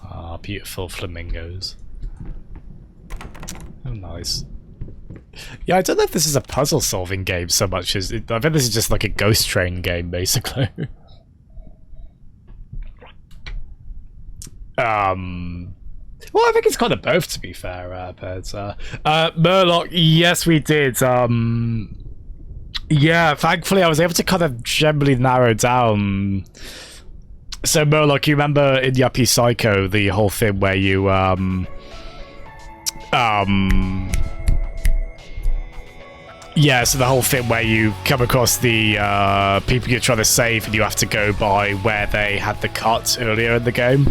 Ah, beautiful flamingos. Oh, nice. Yeah, I don't know if this is a puzzle-solving game so much as... I think this is just like a ghost train game, basically. Well, I think it's kind of both, to be fair, Murloc, yes, we did. Yeah, thankfully I was able to kind of generally narrow down. So, Murloc, you remember in Yuppie Psycho, the whole thing where you, yeah, so the whole thing where you come across the people you're trying to save and you have to go by where they had the cut earlier in the game.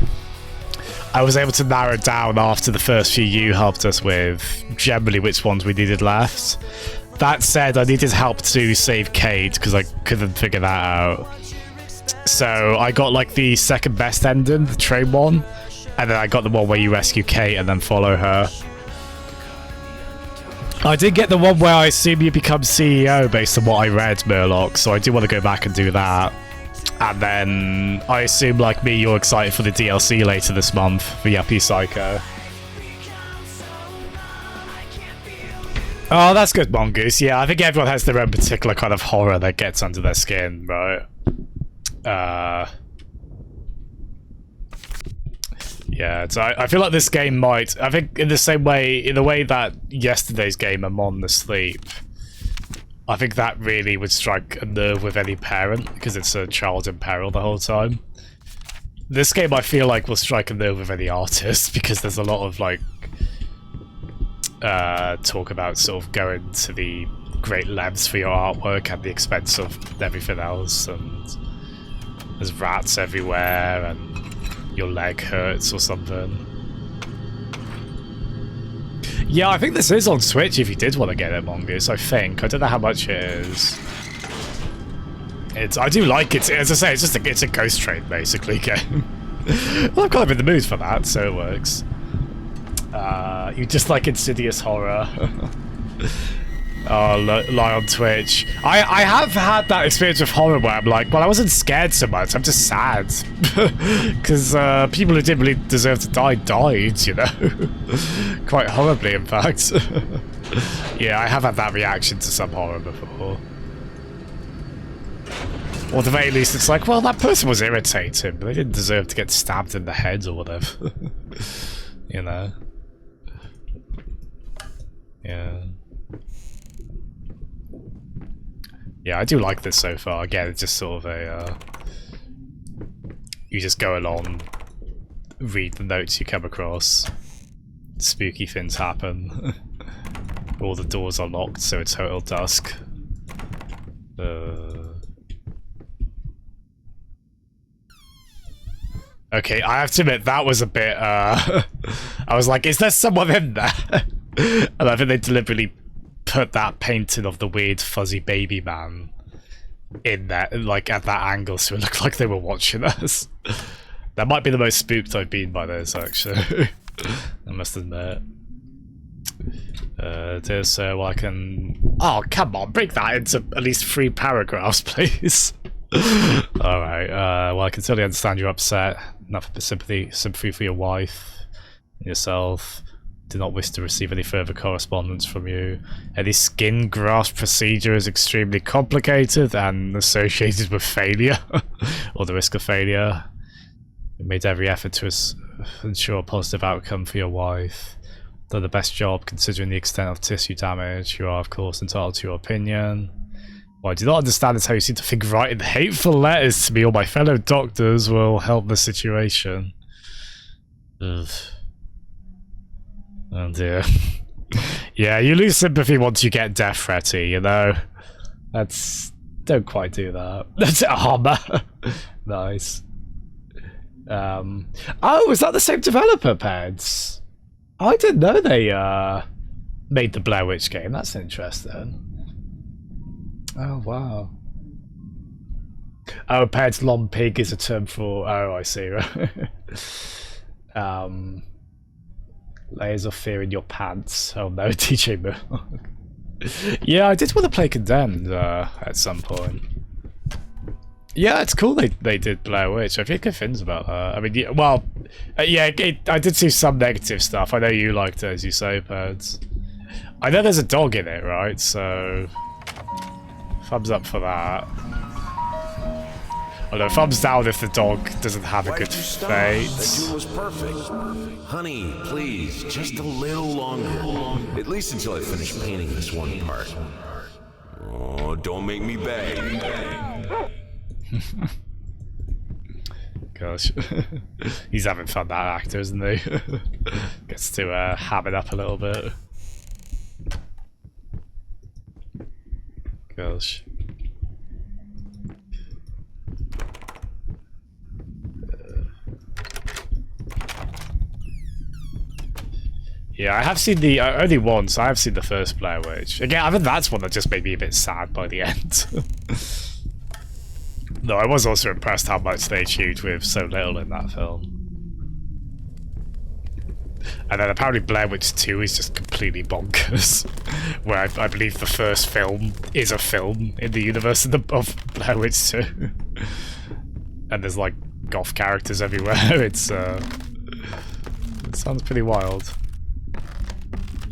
I was able to narrow down after the first few you helped us with generally which ones we needed left. That said, I needed help to save Cade because I couldn't figure that out. So I got like the second best ending, the train one, and then I got the one where you rescue Kate and then follow her. I did get the one where I assume you become CEO based on what I read, Murloc, so I do want to go back and do that. And then I assume, like me, you're excited for the DLC later this month for Yuppie Psycho. Oh, that's good, Mongoose. Yeah, I think everyone has their own particular kind of horror that gets under their skin, right? Yeah, so I feel like this game might... I think in the way that yesterday's game, Amon the Sleep, I think that really would strike a nerve with any parent, because it's a child in peril the whole time. This game, I feel like, will strike a nerve with any artist, because there's a lot of, like, talk about sort of going to the great lengths for your artwork at the expense of everything else, and there's rats everywhere, and your leg hurts or something. Yeah, I think this is on Switch if you did want to get it, Mongoose, I think. I don't know how much it is. I do like it. As I say, it's a ghost train, basically, game. Well, I'm kind of in the mood for that, so it works. You just like insidious horror. Oh, lie on Twitch. I have had that experience with horror where I'm like, well, I wasn't scared so much, I'm just sad. Because people who didn't really deserve to die died, you know? Quite horribly, in fact. Yeah, I have had that reaction to some horror before. Or at the very least, it's like, well, that person was irritating, but they didn't deserve to get stabbed in the head or whatever. You know? Yeah. Yeah, I do like this so far. Again, it's just sort of a... you just go along, read the notes you come across, spooky things happen. All the doors are locked, so it's total dusk. Okay, I have to admit, that was a bit, I was like, is there someone in there? And I think they deliberately put that painting of the weird fuzzy baby man in there, like at that angle, so it looked like they were watching us. That might be the most spooked I've been by this, actually. I must admit. Well, I can... Oh, come on, break that into at least 3 paragraphs, please. Alright, well, I can totally understand you're upset. Enough sympathy for your wife and yourself. Do not wish to receive any further correspondence from you. Any skin graft procedure is extremely complicated and associated with failure, or the risk of failure. You made every effort to ensure a positive outcome for your wife. Done the best job considering the extent of tissue damage. You are, of course, entitled to your opinion. What I do not understand is how you seem to think writing hateful letters to me or my fellow doctors will help the situation. Ugh. Oh dear. Yeah, you lose sympathy once you get death threaty, you know? That's... Don't quite do that. That's armor. Nice. Oh, is that the same developer, Peds? I didn't know they made the Blair Witch game. That's interesting. Oh, wow. Oh, Peds, lom pig is a term for... Oh, I see. Layers of fear in your pants. Oh no, DJ Murloc. Yeah, I did want to play Condemned at some point. Yeah, it's cool they did Blair Witch. I feel good things about that. I mean, yeah, well, yeah, I did see some negative stuff. I know you liked it, as you say, Peds. I know there's a dog in it, right? So, thumbs up for that. Although, thumbs down if the dog doesn't have a good fate. That tune was perfect. Honey, please, just a little longer. At least until I finish painting this one part. Oh, don't make me beg. Gosh. He's having fun, that actor, isn't he? Gets to ham it up a little bit. Gosh. Yeah, I have seen the only once. I have seen the first Blair Witch. Again, I think that's one that just made me a bit sad by the end. No, I was also impressed how much they achieved with so little in that film. And then apparently Blair Witch 2 is just completely bonkers. Where I believe the first film is a film in the universe of Blair Witch 2. And there's like goth characters everywhere. It sounds pretty wild.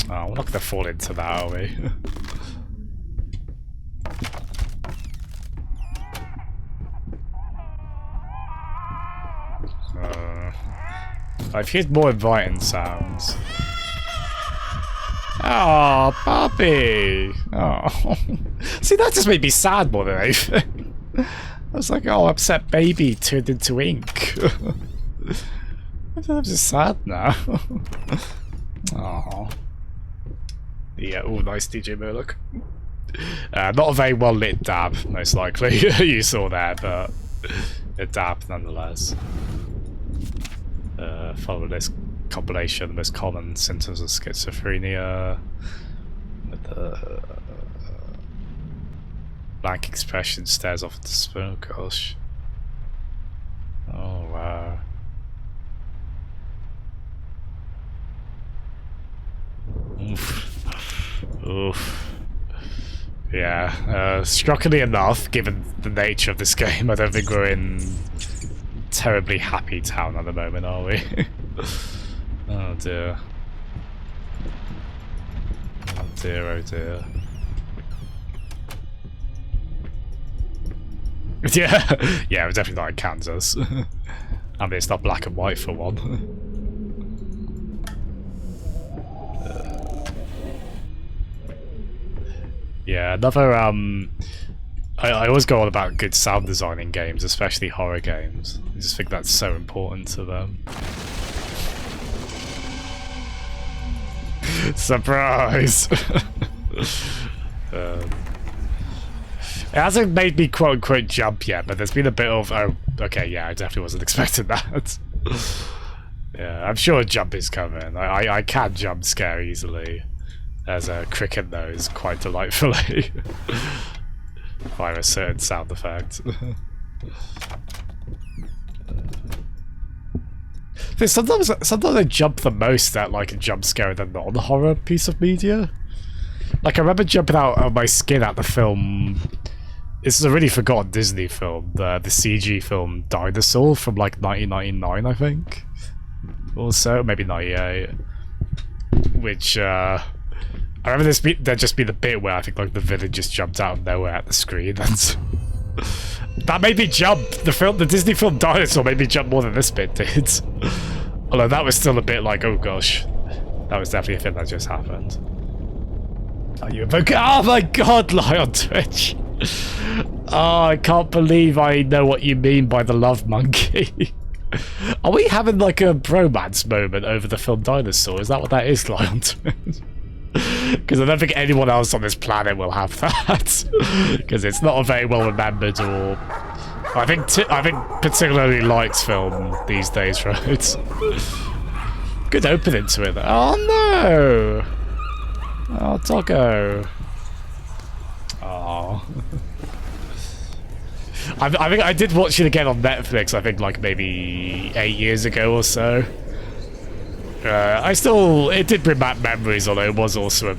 Oh, we're not gonna fall into that, are we? I've heard more inviting sounds. Oh, puppy! Oh, see, that just made me sad more than anything. I was like, oh, upset baby turned into ink. I'm just sad now. Oh. Yeah, oh, nice DJ Murloc. Not a very well lit dab, most likely. You saw there, but a dab nonetheless. Follow this compilation, the most common symptoms of schizophrenia. With the blank expression stares off at the spoon. Oh gosh. Oh wow. Oof. Oof. Yeah, shockingly enough, given the nature of this game, I don't think we're in terribly happy town at the moment, are we? Oh dear. Oh dear, oh dear. Yeah, yeah, we're definitely not in Kansas. I mean, it's not black and white for one. Yeah, another, I always go on about good sound design in games, especially horror games. I just think that's so important to them. Surprise! It hasn't made me quote-unquote jump yet, but there's been a bit of, oh, okay, yeah, I definitely wasn't expecting that. Yeah, I'm sure a jump is coming. I can jump scare easily. As a cricket knows quite delightfully. Via a certain sound effect. Sometimes I jump the most at like a jump scare in a non-horror piece of media. Like I remember jumping out of my skin at the film. This is a really forgotten Disney film, the CG film Dinosaur from like 1999, I think. Or so, maybe 98. Which I remember there'd just be the bit where I think like the villain just jumped out of nowhere at the screen, and that made me jump. The Disney film Dinosaur made me jump more than this bit did. Although that was still a bit like, oh gosh, That was definitely a thing that just happened. Are you evoking? Oh my god, lie on Twitch. Oh, I can't believe I know what you mean by the love monkey. Are we having like a bromance moment over the film Dinosaur? Is that what that is, lie on Twitch? Because I don't think anyone else on this planet will have that. Because it's not a very well remembered or... I think particularly liked film these days, right? Good opening to it though. Oh no! Oh, doggo. Oh. I think I did watch it again on Netflix, I think like maybe 8 years ago or so. It did bring back memories, although it was also a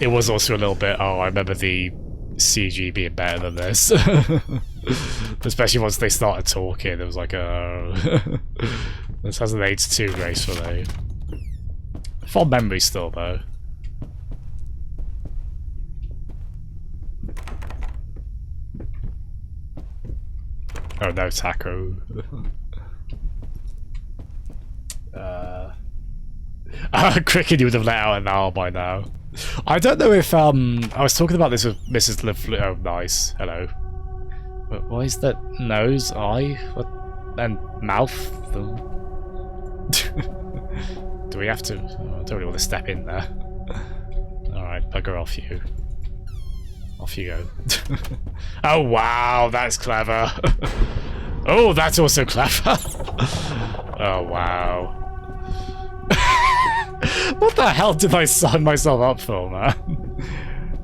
little bit, oh, I remember the CG being better than this. Especially once they started talking, it was like, oh, this hasn't aged too gracefully. Fond memory still, though. Oh no, taco. Cricket, you would have let out an hour by now. I don't know if I was talking about this with Mrs. Lively. Oh, nice. Hello. Why is that nose, eye, what, and mouth? Do we have to? Oh, I don't really want to step in there. All right, bugger off you. Off you go. Oh wow, that's clever. Oh, that's also clever. Oh wow. What the hell did I sign myself up for, man?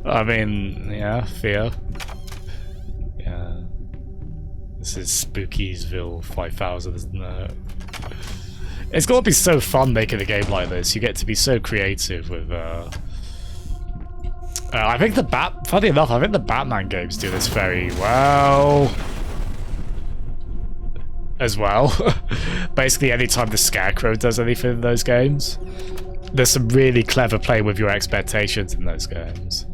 I mean, yeah, fear. Yeah. This is Spookiesville 5000, isn't it? It's gonna be so fun making a game like this. You get to be so creative with, I think funny enough, I think the Batman games do this very well. As well. Basically, anytime the Scarecrow does anything in those games, there's some really clever play with your expectations in those games.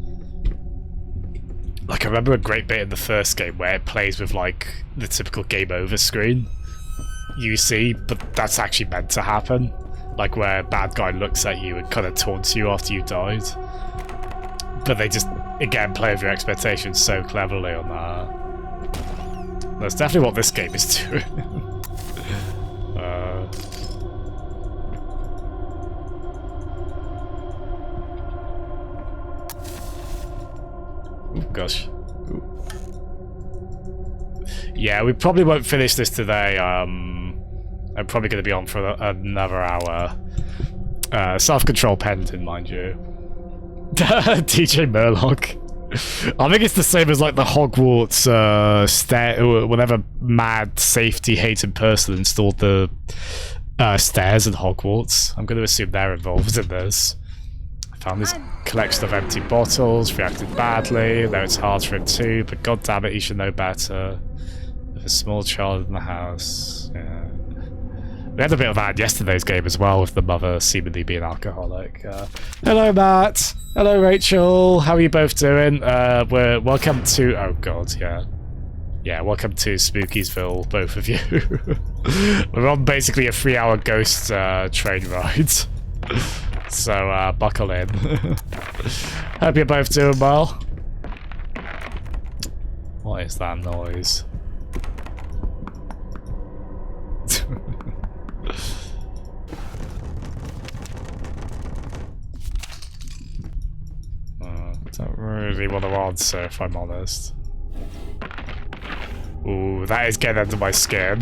Like, I remember a great bit in the first game where it plays with, like, the typical game over screen you see, but that's actually meant to happen. Like, where a bad guy looks at you and kind of taunts you after you died. But they just, again, play with your expectations so cleverly on that. That's definitely what this game is doing. Oh gosh. Ooh. Yeah, we probably won't finish this today. I'm probably going to be on for another hour. Self-control pending, mind you. DJ Murloc. I think it's the same as like the Hogwarts whenever mad safety hating person installed the stairs in Hogwarts. I'm going to assume they're involved in this. I found this collection of empty bottles, reacted badly, though it's hard for him too, but god damn it, he should know better. With a small child in the house. Yeah. We had a bit of that in yesterday's game as well, with the mother seemingly being alcoholic. Hello, Matt. Hello, Rachel. How are you both doing? We're welcome to... Oh, God, yeah. Yeah, welcome to Spookiesville, both of you. We're on basically a 3-hour ghost train ride. So, buckle in. Hope you're both doing well. What is that noise? Don't really want to answer, if I'm honest. Ooh, that is getting under my skin.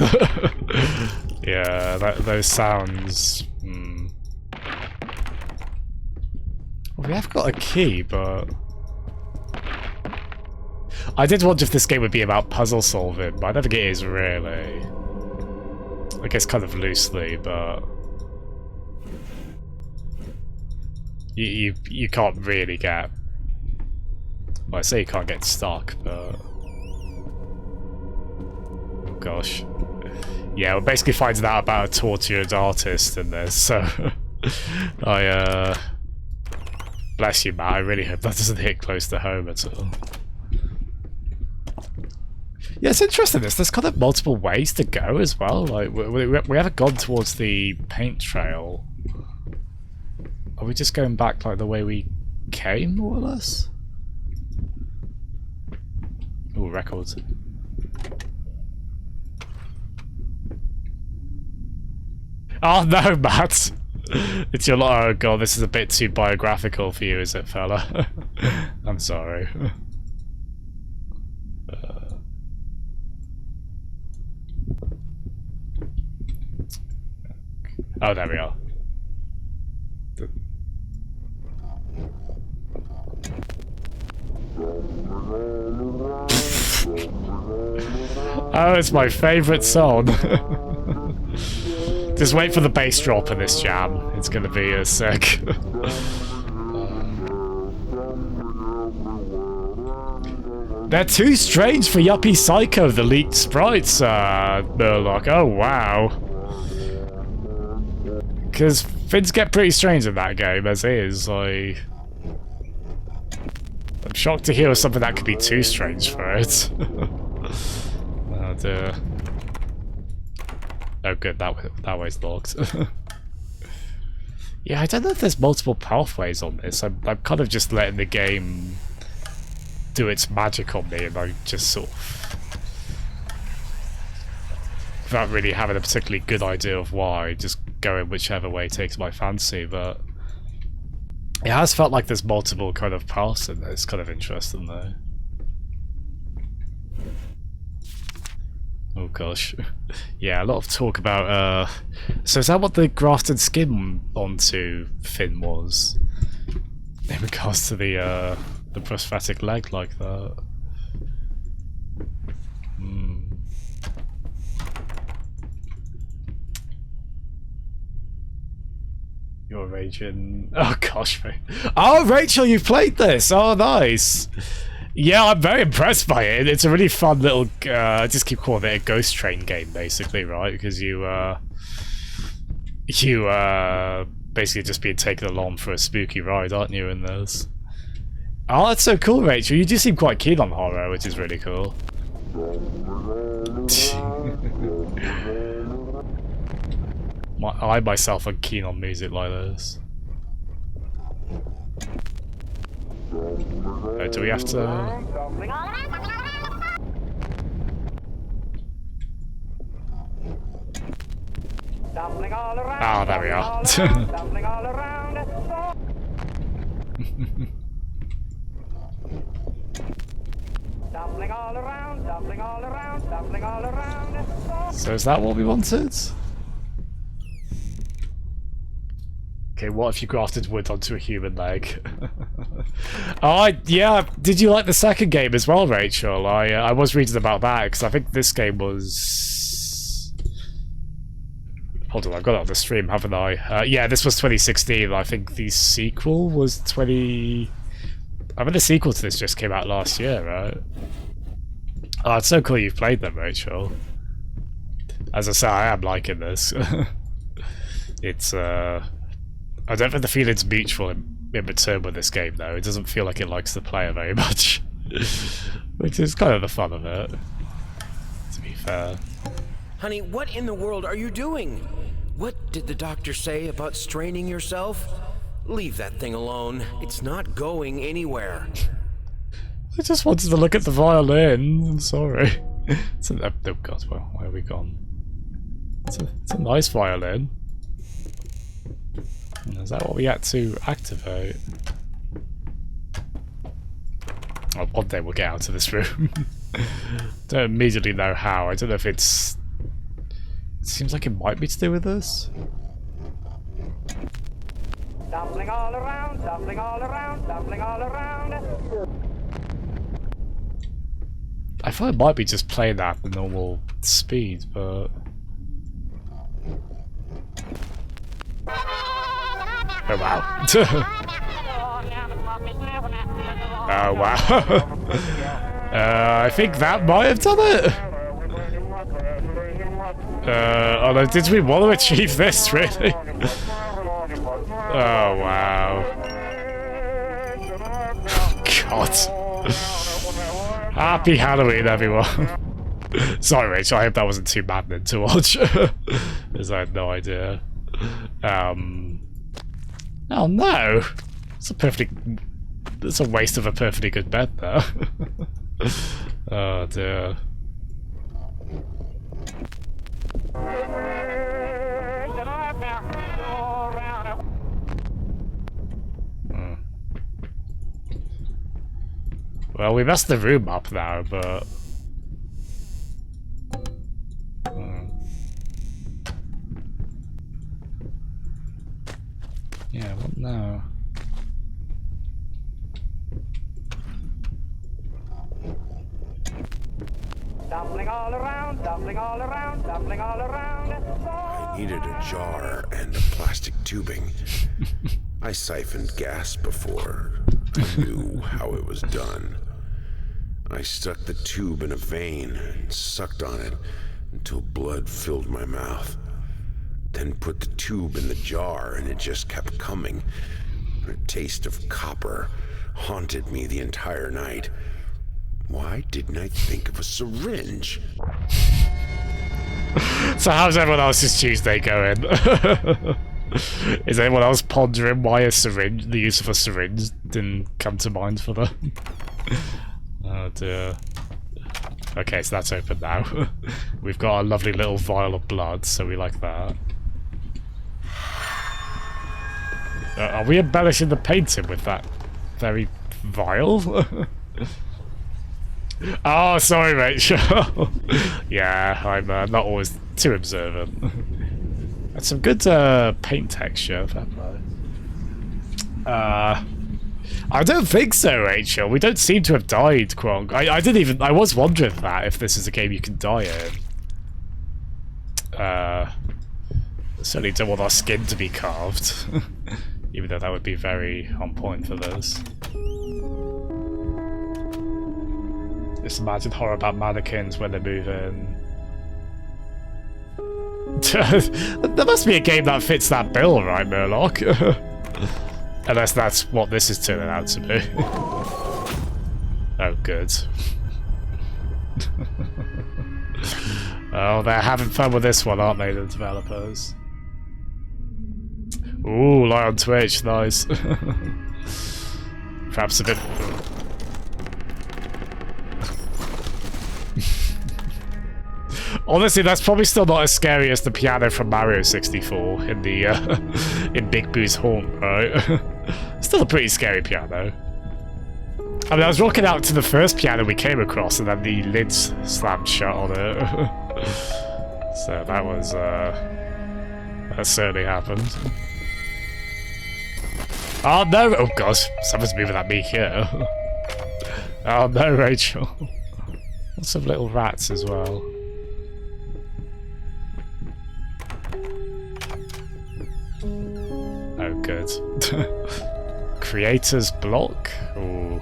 Yeah, those sounds... Well, we have got a key, but... I did wonder if this game would be about puzzle solving, but I don't think it is really. I guess kind of loosely, but... You can't really get... Well, I say you can't get stuck, but... Oh gosh. Yeah, we're basically finding out about a tortured artist in this, so... Bless you, Matt, I really hope that doesn't hit close to home at all. Yeah, it's interesting, there's kind of multiple ways to go as well, like, we haven't gone towards the paint trail. Are we just going back like the way we came, more or less? Ooh, records. Oh no, Matt! It's your oh god, this is a bit too biographical for you, is it, fella? I'm sorry. Oh, there we are. Oh, it's my favourite song. Just wait for the bass drop in this jam. It's gonna be a sick. They're too strange for Yuppie Psycho, the leaked sprites, Murloc. Oh, wow. Because things get pretty strange in that game, as is. Like, I'm shocked to hear something that could be too strange for it. Oh dear. Oh good, that way's locked. Yeah, I don't know if there's multiple pathways on this. I'm kind of just letting the game do its magic on me, and I just sort of, without really having a particularly good idea of why, just going whichever way takes my fancy. But it has felt like there's multiple kind of paths in there. It's kind of interesting though. Oh gosh. Yeah, a lot of talk about so is that what the grafted skin onto Finn was? In regards to the prosthetic leg like that. You're raging. Oh gosh, mate. Oh, Rachel, you've played this. Oh, nice. Yeah, I'm very impressed by it. It's a really fun little. I just keep calling it a ghost train game, basically, right? Because you basically just being taken along for a spooky ride, aren't you? In this. Oh, that's so cool, Rachel. You do seem quite keen on horror, which is really cool. I myself am keen on music like this. Do we have to? Ah, there we are. So is that what we wanted? Okay, what if you grafted wood onto a human leg? Oh, yeah. Did you like the second game as well, Rachel? I was reading about that because I think this game was. Hold on, I've got it on the stream, haven't I? Yeah, this was 2016. I think the sequel was 20. I mean, the sequel to this just came out last year, right? Oh, it's so cool you've played them, Rachel. As I say, I am liking this. It's I don't think the feeling's mutual in return with this game, though. It doesn't feel like it likes the player very much. Which is kind of the fun of it, to be fair. Honey, what in the world are you doing? What did the doctor say about straining yourself? Leave that thing alone. It's not going anywhere. I just wanted to look at the violin. I'm sorry. It's oh god, well, where have we gone? It's a nice violin. Is that what we had to activate? Oh, one day we'll get out of this room. Don't immediately know how. I don't know if it's. It seems like it might be to do with this. Stumbling all around, stumbling all around, stumbling all around. I thought it might be just playing that at the normal speed, but. Oh wow. Oh wow. I think that might have done it. Although, did we want to achieve this, really? Oh wow. God. Happy Halloween, everyone. Sorry, Rachel, I hope that wasn't too maddening to watch. Because I had no idea. Oh no! It's a perfectly... It's a waste of a perfectly good bed there. Oh dear. Well, we messed the room up now, but... Yeah, what now? Dumpling all around, dumpling all around, dumpling all around. I needed a jar and a plastic tubing. I siphoned gas before I knew how it was done. I stuck the tube in a vein and sucked on it until blood filled my mouth. Then put the tube in the jar and it just kept coming. A taste of copper haunted me the entire night. Why didn't I think of a syringe? So how's everyone else's Tuesday going? Is anyone else pondering why a syringe, the use of a syringe, didn't come to mind for them? Oh dear. Okay, so that's open now. We've got a lovely little vial of blood, so we like that. Are we embellishing the painting with that very vial? Oh, sorry, Rachel. Yeah, I'm not always too observant. That's some good paint texture. I don't think so, Rachel. We don't seem to have died, Kronk. I didn't even... I was wondering that, if this is a game you can die in. Certainly don't want our skin to be carved. Even though that would be very on point for this. Just imagine horror about mannequins when they're moving. There must be a game that fits that bill, right, Murloc? Unless that's what this is turning out to be. Oh, good. Oh, they're having fun with this one, aren't they, the developers? Ooh, live on Twitch, nice. Perhaps a bit... Honestly, that's probably still not as scary as the piano from Mario 64 in the in Big Boo's Haunt, right? Still a pretty scary piano. I mean, I was rocking out to the first piano we came across, and then the lids slammed shut on it. So that was that certainly happened. Oh no! Oh gosh, someone's moving at me here. Oh no, Rachel. Lots of little rats as well. Oh, good. Creator's block? Ooh.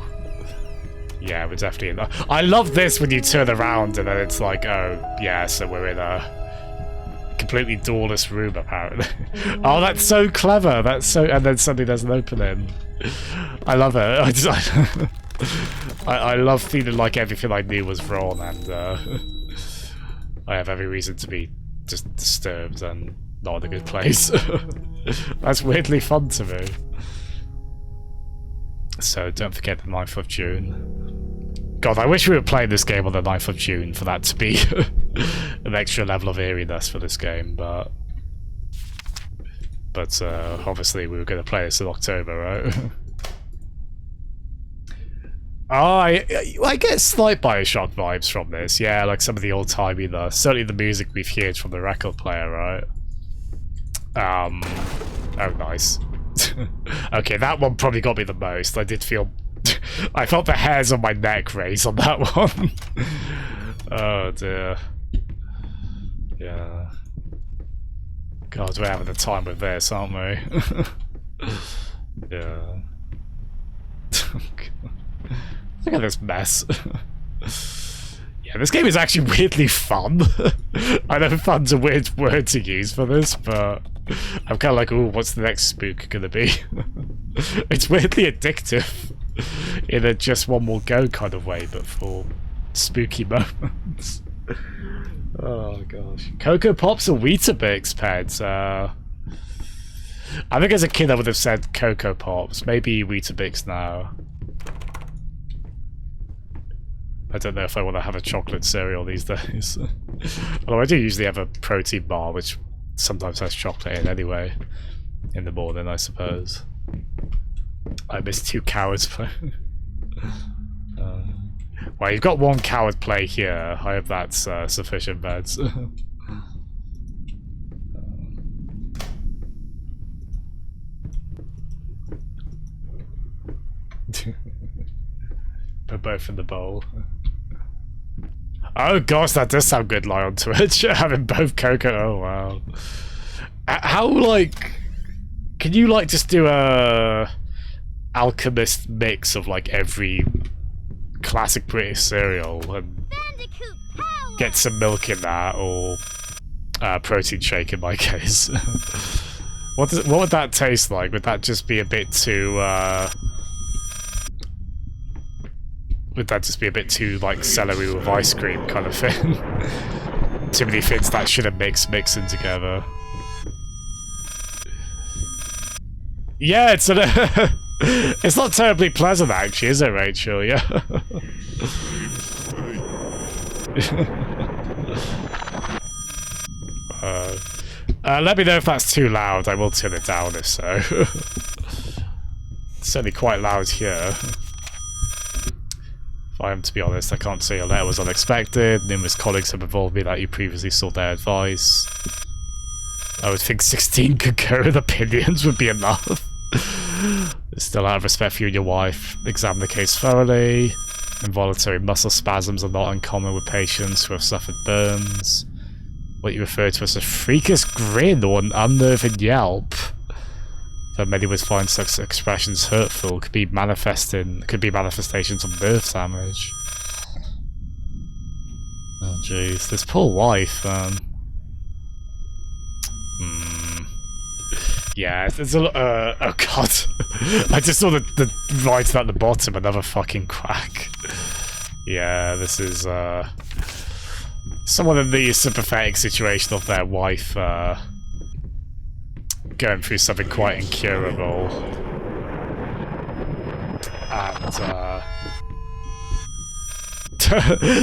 Yeah, we're definitely in that. I love this when you turn around and then it's like, oh, yeah, so we're in a completely doorless room, apparently. Oh, that's so clever. That's so... And then suddenly there's an opening. I love it. I love feeling like everything I knew was wrong, and I have every reason to be just disturbed and not in a good place. That's weirdly fun to me. So don't forget the 9th of June. God, I wish we were playing this game on the 9th of June for that to be an extra level of eeriness for this game, but obviously we were going to play this in October, right? Oh, I get slight Bioshock vibes from this, yeah, like some of the old-timey, certainly the music we've heard from the record player, right? Oh, nice. Okay, that one probably got me the most. I did feel... I felt the hairs on my neck raise on that one. Oh, dear. Yeah. God, we're having a time with this, aren't we? Yeah. Look at this mess. Yeah, this game is actually weirdly fun. I know fun's a weird word to use for this, but I'm kind of like, ooh, what's the next spook gonna be? It's weirdly addictive in a just one more go kind of way, but for spooky moments. Oh gosh. Cocoa Pops or Weetabix, Peds? I think as a kid I would have said Cocoa Pops, maybe Weetabix now. I don't know if I want to have a chocolate cereal these days. Although I do usually have a protein bar, which sometimes has chocolate in anyway. In the morning, I suppose. I missed 2 cowards play. Well, you've got 1 coward play here. I hope that's sufficient beds. Put both in the bowl. Oh gosh, that does sound good, lie on Twitch. Having both cocoa. Oh wow. How, like, can you like just do a alchemist mix of like every classic British cereal and get some milk in that, or protein shake in my case? What would that taste like? Would that just be a bit too would that just be a bit too like celery with ice cream kind of thing? Too many things that shouldn't mixing together. Yeah, it's it's not terribly pleasant actually, is it, Rachel? Yeah. Let me know if that's too loud. I will turn it down if so. It's certainly quite loud here. If I am to be honest, I can't say your letter was unexpected. Numerous colleagues have informed me that you previously sought their advice. I would think 16 concurrent opinions would be enough. Still, out of respect for you and your wife, examine the case thoroughly. Involuntary muscle spasms are not uncommon with patients who have suffered burns. What you refer to as a freakish grin or an unnerving yelp. Though many would find such expressions hurtful, could be manifestations of nerve damage. Oh jeez, this poor wife, yeah, there's a lot. Oh god, I just saw the right at the bottom, another fucking quack. Yeah, this is someone in the sympathetic situation of their wife going through something quite incurable, and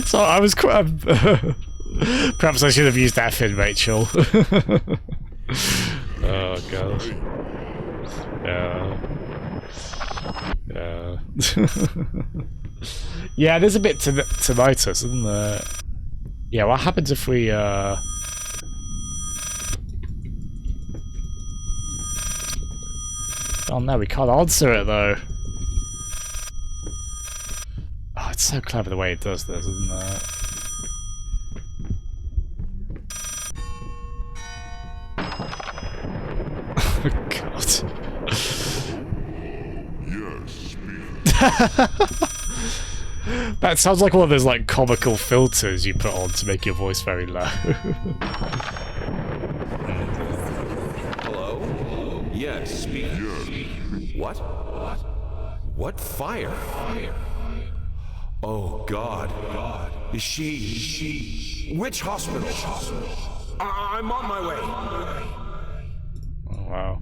so I was quite. Perhaps I should have used F in Rachel. Oh god. Yeah. Yeah. Yeah, there's a bit to tinnitus, isn't there? Yeah, what happens if we oh no, we can't answer it though. Oh, it's so clever the way it does this, isn't it? Oh god. That sounds like one of those like comical filters you put on to make your voice very low. Hello? Yes, speaking. What? What fire? Oh God. Is she? Which hospital? I'm on my way. Oh, wow.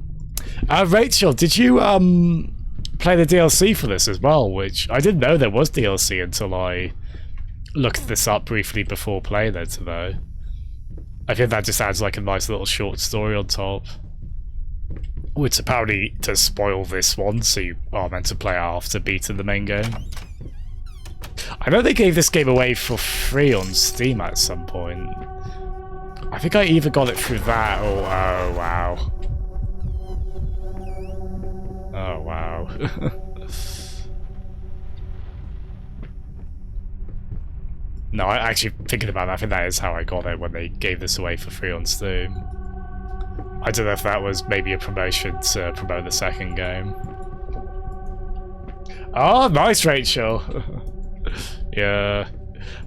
Rachel, did you play the DLC for this as well? Which I didn't know there was DLC until I looked this up briefly before playing it today. I think that just adds like a nice little short story on top, which apparently does spoil this one, so you are meant to play it after beating the main game. I know they gave this game away for free on Steam at some point. I think I either got it through that or... oh wow. Oh wow. No, I actually, thinking about it, I think that is how I got it when they gave this away for free on Steam. I don't know if that was maybe a promotion to promote the second game. Oh, nice, Rachel. Yeah.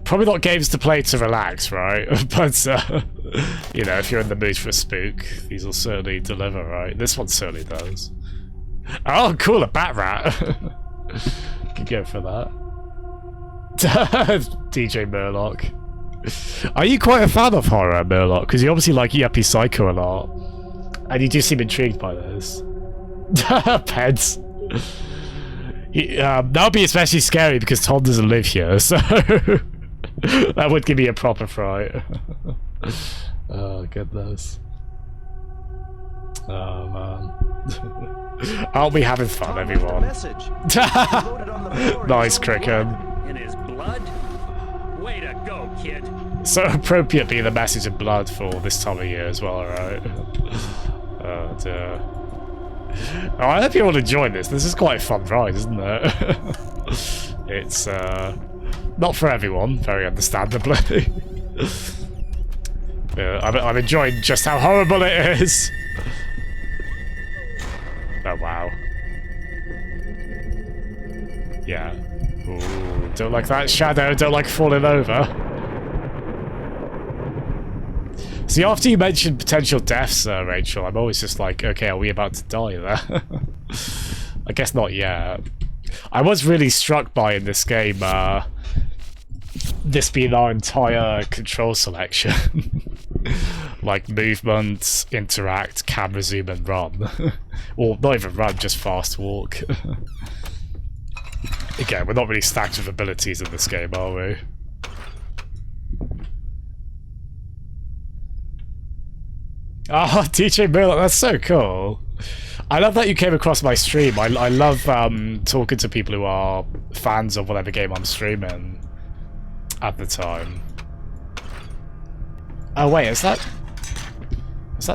Probably not games to play to relax, right? But, you know, if you're in the mood for a spook, these will certainly deliver, right? This one certainly does. Oh, cool, a bat rat. Can go for that. DJ Murloc. Are you quite a fan of horror, Murloc? Because you obviously like Yuppie Psycho a lot. And you do seem intrigued by those. Pets. That would be especially scary because Tom doesn't live here, so that would give me a proper fright. Oh goodness. Oh man. I'll be having fun, everyone. Nice, Cricket. In his blood? Way to go, kid. So appropriately the message of blood for this time of year as well, right? Oh dear. Oh, I hope you all enjoy this. This is quite a fun ride, isn't it? It's not for everyone, very understandably. I'm enjoying just how horrible it is. Oh wow. Yeah. Ooh, don't like that shadow, don't like falling over. See, after you mentioned potential deaths, Rachel, I'm always just like, okay, are we about to die there? I guess not yet. I was really struck by in this game, this being our entire control selection. Like movement, interact, camera zoom, and run. Or not even run, just fast walk. Again, we're not really stacked with abilities in this game, are we? Oh, DJ Murloc, that's so cool. I love that you came across my stream. I love talking to people who are fans of whatever game I'm streaming at the time. Oh wait, is that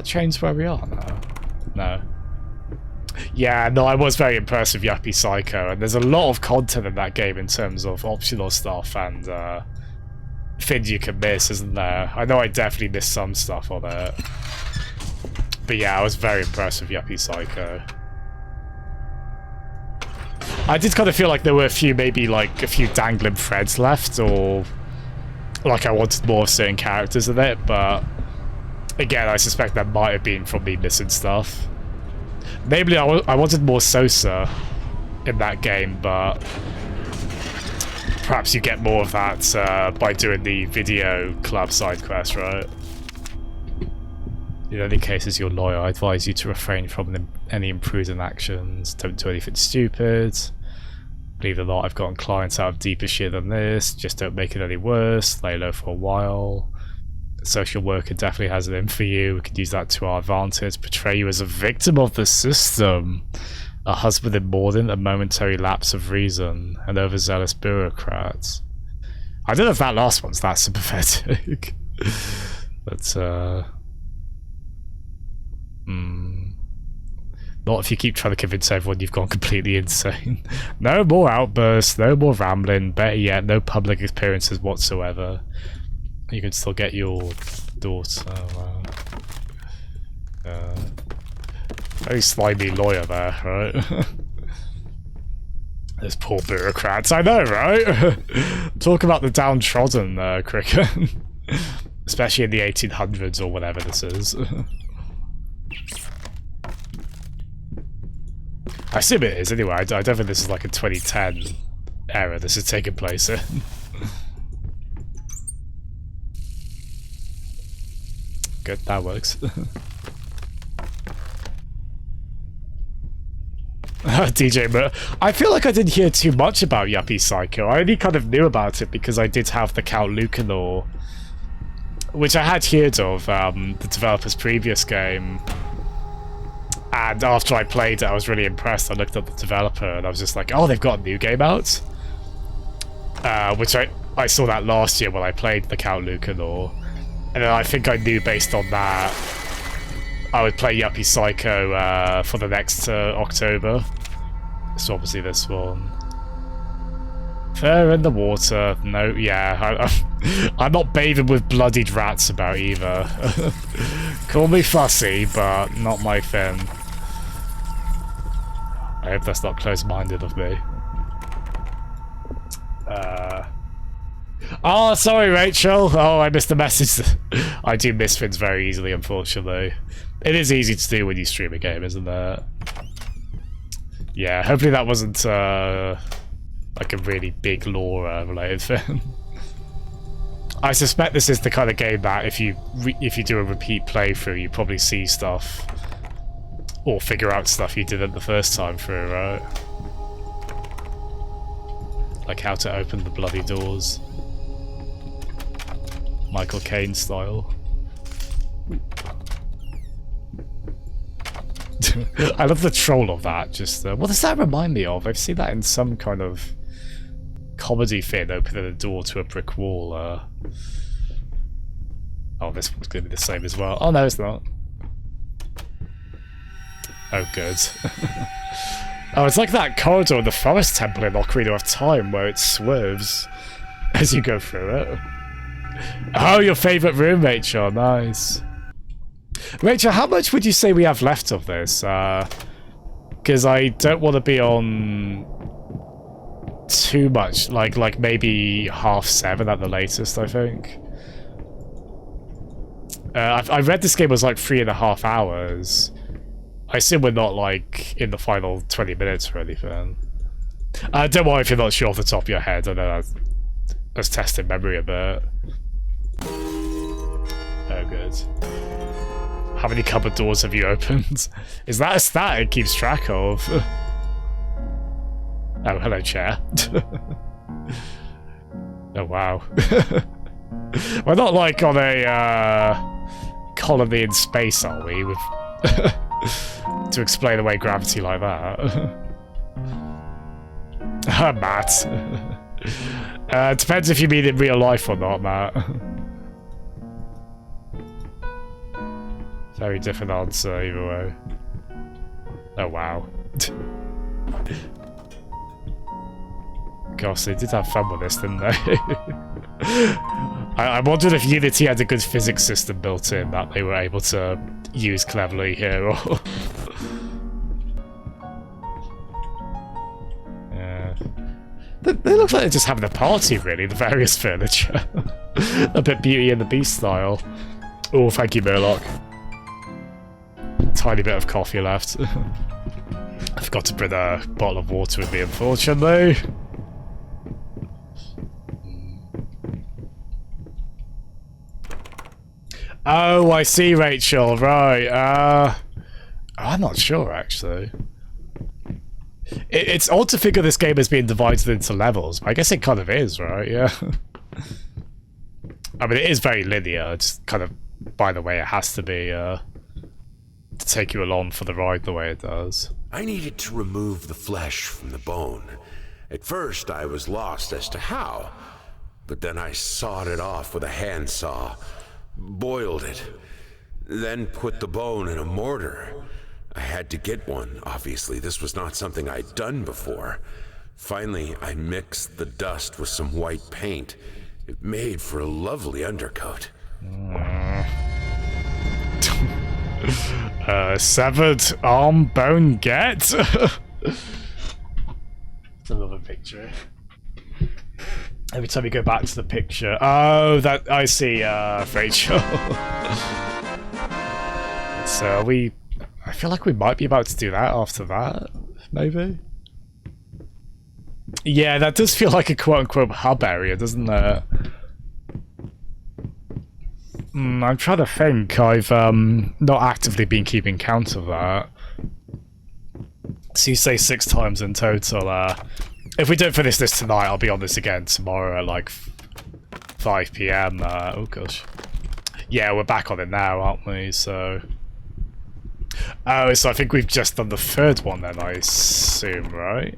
changed where we are now? No. Yeah, no, I was very impressed with Yuppie Psycho, and there's a lot of content in that game in terms of optional stuff and things you can miss, isn't there? I know I definitely missed some stuff on it. But yeah, I was very impressed with Yuppie Psycho. I did kind of feel like there were a few, maybe like a few dangling threads left, or like I wanted more of certain characters in it, but again, I suspect that might have been from me missing stuff. Namely, I wanted more Sosa in that game, but perhaps you get more of that by doing the video club side quest, right? In any cases, your lawyer, I advise you to refrain from any imprudent actions. Don't do anything stupid. Believe it or not, I've gotten clients out of deeper shit than this. Just don't make it any worse. Lay low for a while. Social worker definitely has it in for you. We could use that to our advantage. Portray you as a victim of the system. A husband in mourning, a momentary lapse of reason. An overzealous bureaucrat. I don't know if that last one's that sympathetic. But, not if you keep trying to convince everyone you've gone completely insane. No more outbursts, no more rambling, better yet, no public appearances whatsoever. You can still get your daughter. Very slimy lawyer there, right? Those poor bureaucrats, I know, right? Talk about the downtrodden, Cricket. Especially in the 1800s or whatever this is. I assume it is anyway. I don't think this is like a 2010 era this is taking place in. Good, that works. DJ, but I feel like I didn't hear too much about Yuppie Psycho. I only kind of knew about it because I did have the Count Lucanor, which I had heard of, the developer's previous game. And after I played it, I was really impressed. I looked up the developer and I was just like, oh, they've got a new game out? Which I saw that last year when I played the Count Lucanor. And then I think I knew based on that I would play Yuppie Psycho for the next October. So obviously this one. Fair in the water. No, yeah. I'm not bathing with bloodied rats about either. Call me fussy, but not my thing. I hope that's not close-minded of me. Oh, sorry, Rachel. Oh, I missed the message. I do miss things very easily, unfortunately. It is easy to do when you stream a game, isn't it? Yeah, hopefully that wasn't like a really big lore-related thing. I suspect this is the kind of game that if you do a repeat playthrough, you probably see stuff Or figure out stuff you didn't the first time through, right? Like how to open the bloody doors. Michael Caine style. I love the troll of that. Just what does that remind me of? I've seen that in some kind of comedy thing, opening a door to a brick wall. Oh, this one's going to be the same as well. Oh no, it's not. Oh, good. Oh, it's like that corridor in the Forest Temple in Ocarina of Time where it swerves as you go through it. Oh, your favourite room, Rachel. Nice. Rachel, how much would you say we have left of this? Because I don't want to be on too much. Like maybe 7:30 at the latest, I think. I read this game was like 3.5 hours. I assume we're not, like, in the final 20 minutes or anything. Don't worry if you're not sure off the top of your head. I know that's testing memory a bit. Oh, good. How many cupboard doors have you opened? Is that a stat it keeps track of? Oh, hello, chair. Oh, wow. We're not, like, on a colony in space, are we? With to explain away gravity like that. Matt. Depends if you mean in real life or not, Matt. Very different answer either way. Oh wow. Gosh, they did have fun with this, didn't they? I wondered if Unity had a good physics system built in that they were able to use cleverly here, or... Yeah. They look like they're just having a party, really, the various furniture. A bit Beauty and the Beast style. Oh, thank you, Murloc. Tiny bit of coffee left. I forgot to bring a bottle of water with me, unfortunately. Oh, I see, Rachel. Right. I'm not sure, actually. It's odd to figure this game as being divided into levels, but I guess it kind of is, right? Yeah. I mean, it is very linear. It's kind of, by the way, it has to be to take you along for the ride the way it does. I needed to remove the flesh from the bone. At first, I was lost as to how, but then I sawed it off with a handsaw. Boiled it, then put the bone in a mortar. I had to get one, obviously. This was not something I'd done before. Finally, I mixed the dust with some white paint. It made for a lovely undercoat. Severed arm bone get? It's another picture. Every time you go back to the picture. Oh, that I see, Rachel. So I feel like we might be about to do that after that, maybe? Yeah, that does feel like a quote-unquote hub area, doesn't it? I'm trying to think. I've not actively been keeping count of that. So you say 6 times in total. If we don't finish this tonight, I'll be on this again tomorrow at like 5 PM. Oh gosh. Yeah, we're back on it now, aren't we? So... Oh, so I think we've just done the 3rd one then, I assume, right?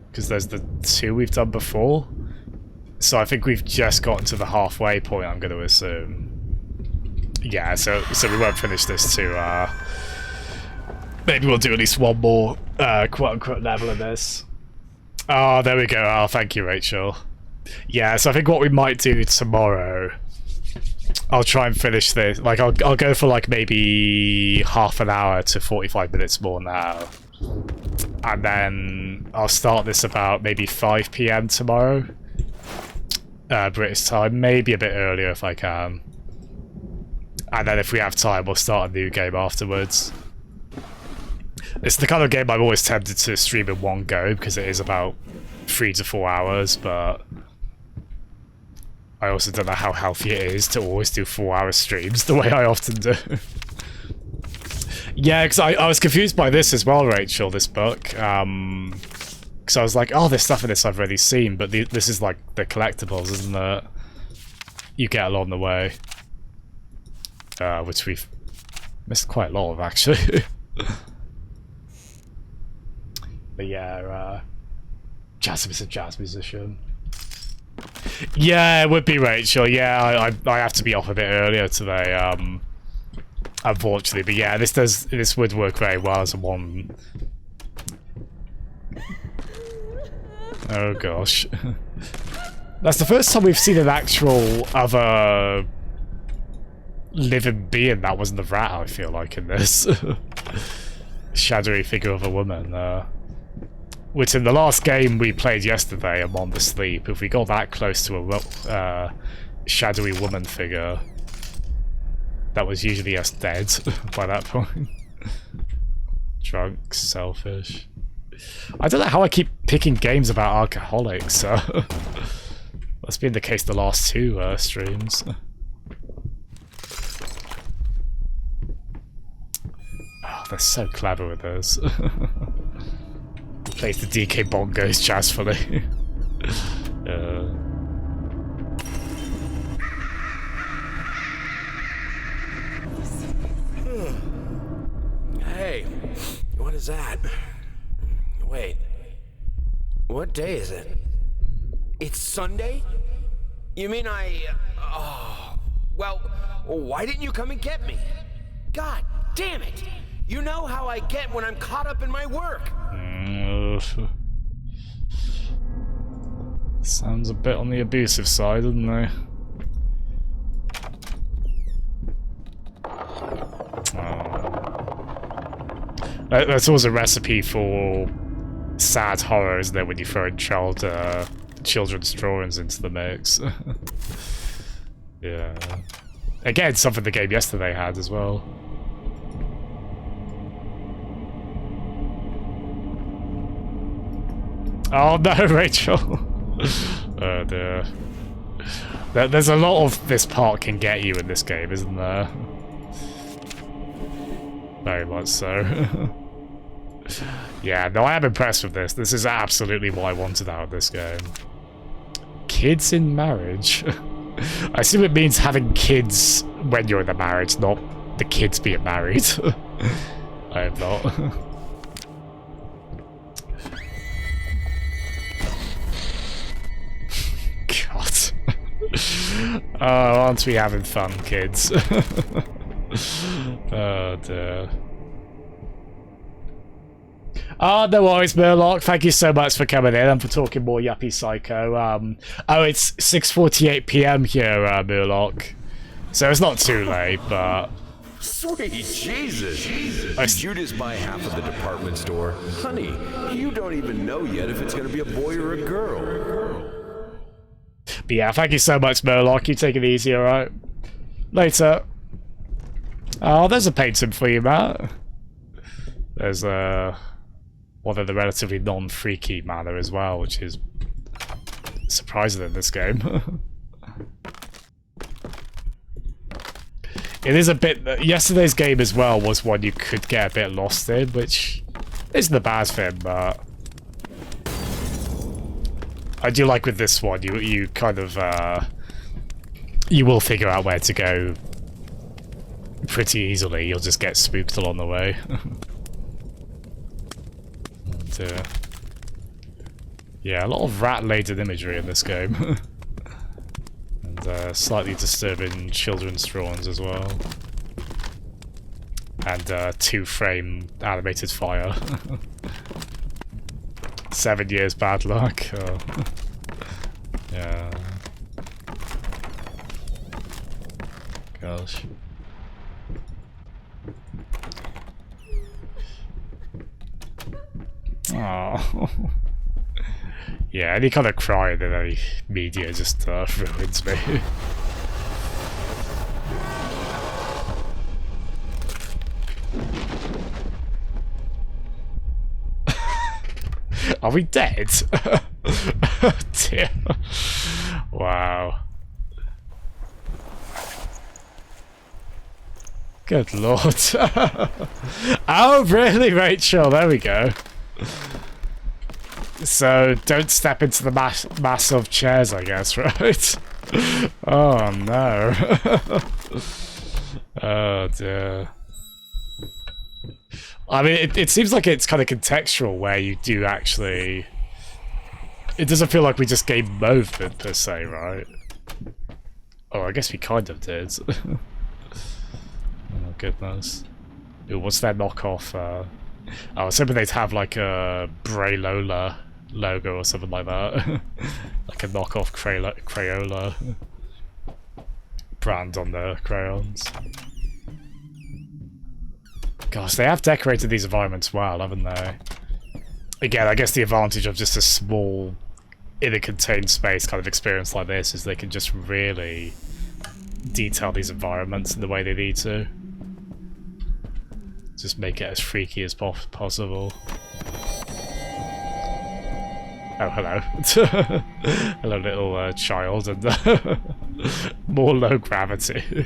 Because there's the 2 we've done before. So I think we've just gotten to the halfway point, I'm going to assume. Yeah, so we won't finish this to... maybe we'll do at least one more quote-unquote level of this. Oh, there we go. Oh, thank you, Rachel. Yeah, so I think what we might do tomorrow, I'll try and finish this. Like, I'll go for like maybe half an hour to 45 minutes more now. And then I'll start this about maybe 5 PM tomorrow. British time. Maybe a bit earlier if I can. And then if we have time, we'll start a new game afterwards. It's the kind of game I'm always tempted to stream in one go, because it is about 3 to 4 hours, but I also don't know how healthy it is to always do 4-hour streams the way I often do. Yeah, because I was confused by this as well, Rachel, this book. Because I was like, oh, there's stuff in this I've already seen, but this is like the collectibles, isn't it? You get along the way. Which we've missed quite a lot of, actually. But yeah, Jazzem is a jazz musician. Yeah, it would be Rachel. Yeah, I have to be off a bit earlier today, unfortunately. But yeah, this would work very well as a one. Oh gosh, that's the first time we've seen an actual other living being that wasn't the rat. I feel like in this shadowy figure of a woman. Which in the last game we played yesterday, Among the Sleep, if we got that close to a shadowy woman figure, that was usually us dead by that point. Drunk, selfish. I don't know how I keep picking games about alcoholics, so that's been the case the last two streams. Oh, they're so clever with this. Plays the DK bongos jazzfully. Hey, what is that? Wait, what day is it? It's Sunday? You mean oh, well, why didn't you come and get me? God damn it! You know how I get when I'm caught up in my work. Sounds a bit on the abusive side, doesn't it? That's always a recipe for sad horror, isn't it, when you throw in children's drawings into the mix. Yeah. Again, something the game yesterday had as well. Oh no, Rachel! Oh dear. There's a lot of this part can get you in this game, isn't there? Very much so. Yeah, no, I am impressed with this. This is absolutely what I wanted out of this game. Kids in marriage? I assume it means having kids when you're in the marriage, not the kids being married. I am not. Oh, aren't we having fun, kids? Oh dear. Oh, no worries, Murloc. Thank you so much for coming in and for talking more Yuppie Psycho. Oh, it's 6:48 PM here, Murloc. So it's not too late, but... Sweet Jesus! Did you just buy half of the department store? Honey, you don't even know yet if it's gonna be a boy or a girl. But yeah, thank you so much, Murloc. You take it easy, alright? Later. Oh, there's a painting for you, Matt. There's one in the relatively non-freaky manner as well, which is surprising in this game. It is a bit... Yesterday's game as well was one you could get a bit lost in, which isn't a bad thing, but... I do like with this one, you kind of, you will figure out where to go pretty easily. You'll just get spooked along the way. And, yeah, a lot of rat-laden imagery in this game. And slightly disturbing children's drawings as well. And 2-frame animated fire. 7 years bad luck. Oh. Yeah. Gosh. Oh. Yeah, any kind of crying in any media just ruins me. Are we dead? Oh dear. Wow. Good lord. Oh, really, Rachel? There we go. So, don't step into the mass of chairs, I guess, right? Oh, no. Oh, dear. I mean, it seems like it's kind of contextual where you do actually... It doesn't feel like we just game over, per se, right? Oh, I guess we kind of did. Oh, goodness. Ooh, what's their knockoff? I was hoping they'd have like a Bray Lola logo or something like that. Like a knockoff Crayola brand on the crayons. Gosh, they have decorated these environments well, haven't they? Again, I guess the advantage of just a small, in a contained space kind of experience like this is they can just really detail these environments in the way they need to. Just make it as freaky as possible. Oh, hello. Hello, little child, and more low gravity.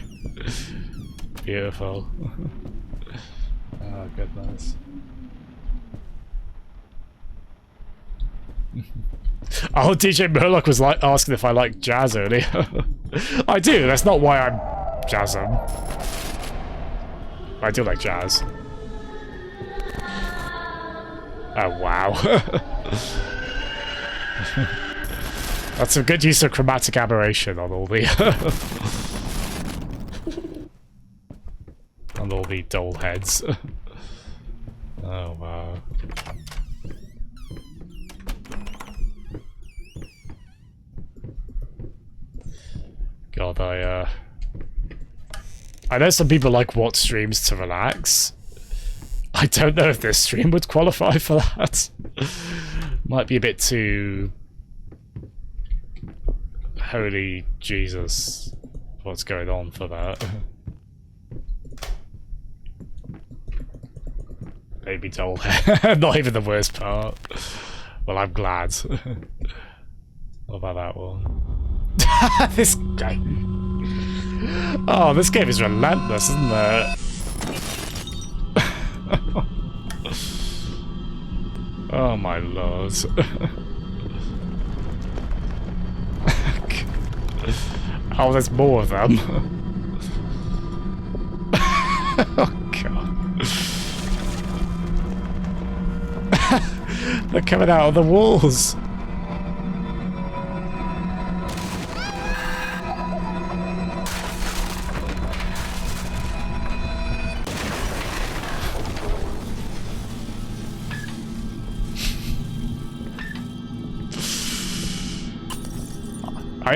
Beautiful. Oh, goodness. Oh, DJ Murloc was like asking if I like jazz earlier. I do, that's not why I'm Jazzem. I do like jazz. Oh, wow. That's some good use of chromatic aberration on all the... on all the doll heads. Oh, wow. God, I know some people like watch streams to relax. I don't know if this stream would qualify for that. Might be a bit too... Holy Jesus. What's going on for that? Baby doll hair. Not even the worst part. Well, I'm glad. What about that one? This guy. Oh, this game is relentless, isn't it? Oh my lord. Oh, there's more of them. Oh god. They're coming out of the walls.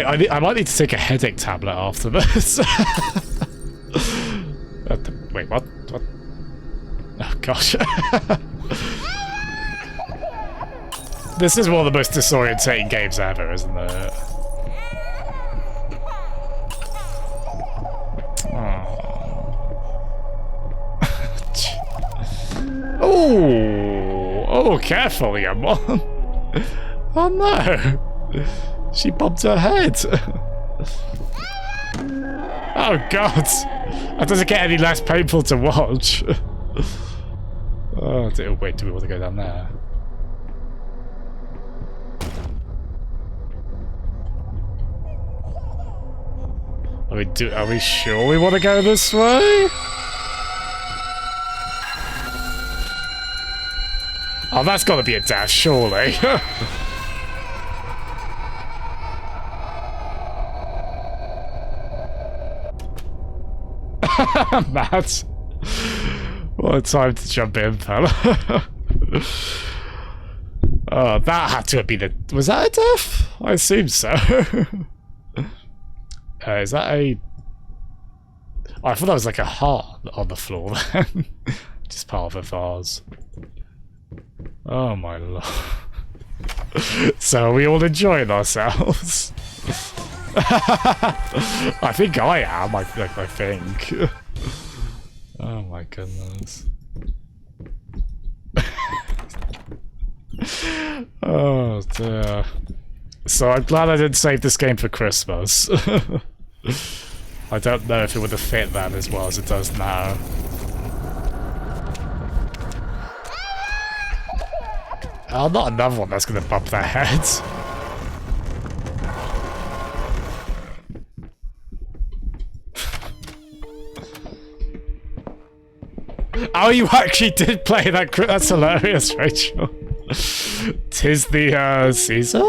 I might need to take a headache tablet after this. Wait, what? What? Oh gosh. This is one of the most disorientating games ever, isn't it? Oh! Oh, careful, young one. Oh no! She bumped her head. Oh god! That doesn't get any less painful to watch. Oh dear, wait, do we want to go down there? Are we sure we want to go this way? Oh, that's got to be a dash, surely. Matt. What a time to jump in, fella. Oh, that had to have been a... Was that a death? I assume so. Is that a... Oh, I thought that was like a heart on the floor then. Just part of a vase. Oh my lord. So are we all enjoying ourselves? I think I am, I think. Oh my goodness. Oh dear. So I'm glad I didn't save this game for Christmas. I don't know if it would have fit then as well as it does now. Oh, not another one that's gonna bump their heads. Oh, you actually did play that. That's hilarious, Rachel. Tis the season.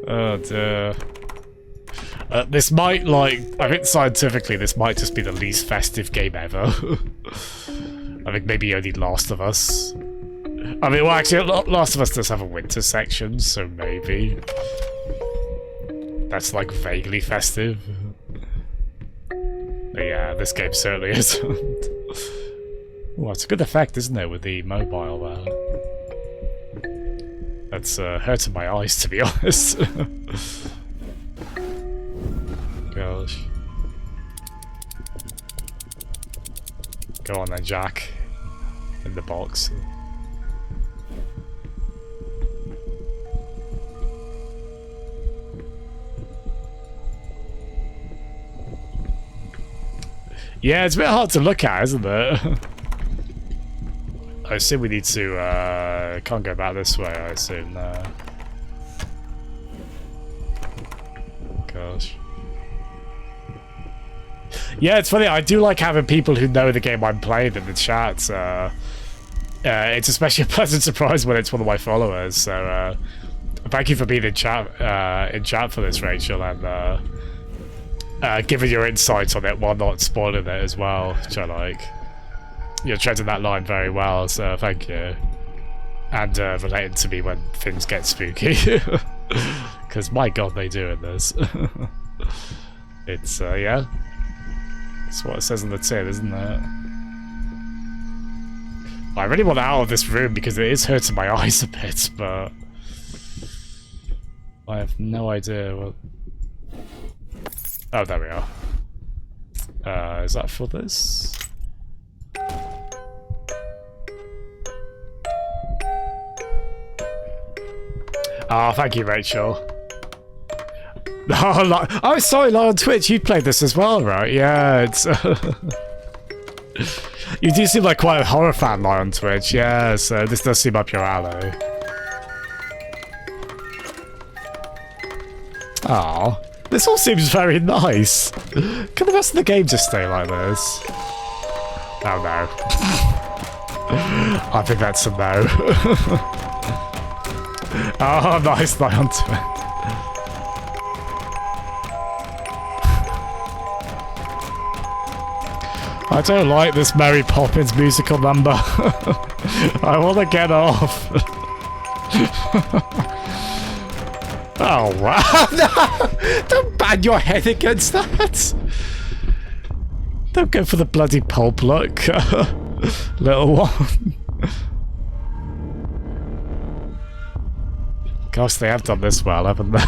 Oh dear. This might, like, I think scientifically this might just be the least festive game ever. I think maybe only Last of Us. I mean, well, actually, Last of Us does have a winter section, so maybe that's like vaguely festive. But yeah, this game certainly isn't. Well, it's a good effect, isn't it, with the mobile there? That's hurting my eyes, to be honest. Gosh. Go on then, Jack. In the box. Yeah, it's a bit hard to look at, isn't it? I assume we need to, can't go back this way, I assume, no. Gosh. Yeah, it's funny, I do like having people who know the game I'm playing in the chat. It's especially a pleasant surprise when it's one of my followers, so, thank you for being in chat for this, Rachel, and, giving your insights on it while not spoiling it as well, which I like. You're treading that line very well, so thank you. And relating to me when things get spooky. Because my god, they do in this. It's, yeah. That's what it says on the tin, isn't it? I really want out of this room because it is hurting my eyes a bit, but I have no idea what... Oh, there we are. Is that for this? Oh, thank you, Rachel. Oh, sorry, on Twitch, you played this as well, right? Yeah, it's... You do seem like quite a horror fan, on Twitch, yeah, so this does seem up your alley. Oh, this all seems very nice. Can the rest of the game just stay like this? Oh no. I think that's a no. Oh, nice, lie onto it. I don't like this Mary Poppins musical number. I want to get off. Oh, wow. No! Don't bang your head against that. Don't go for the bloody pulp look, little one. Gosh, they have done this well, haven't they?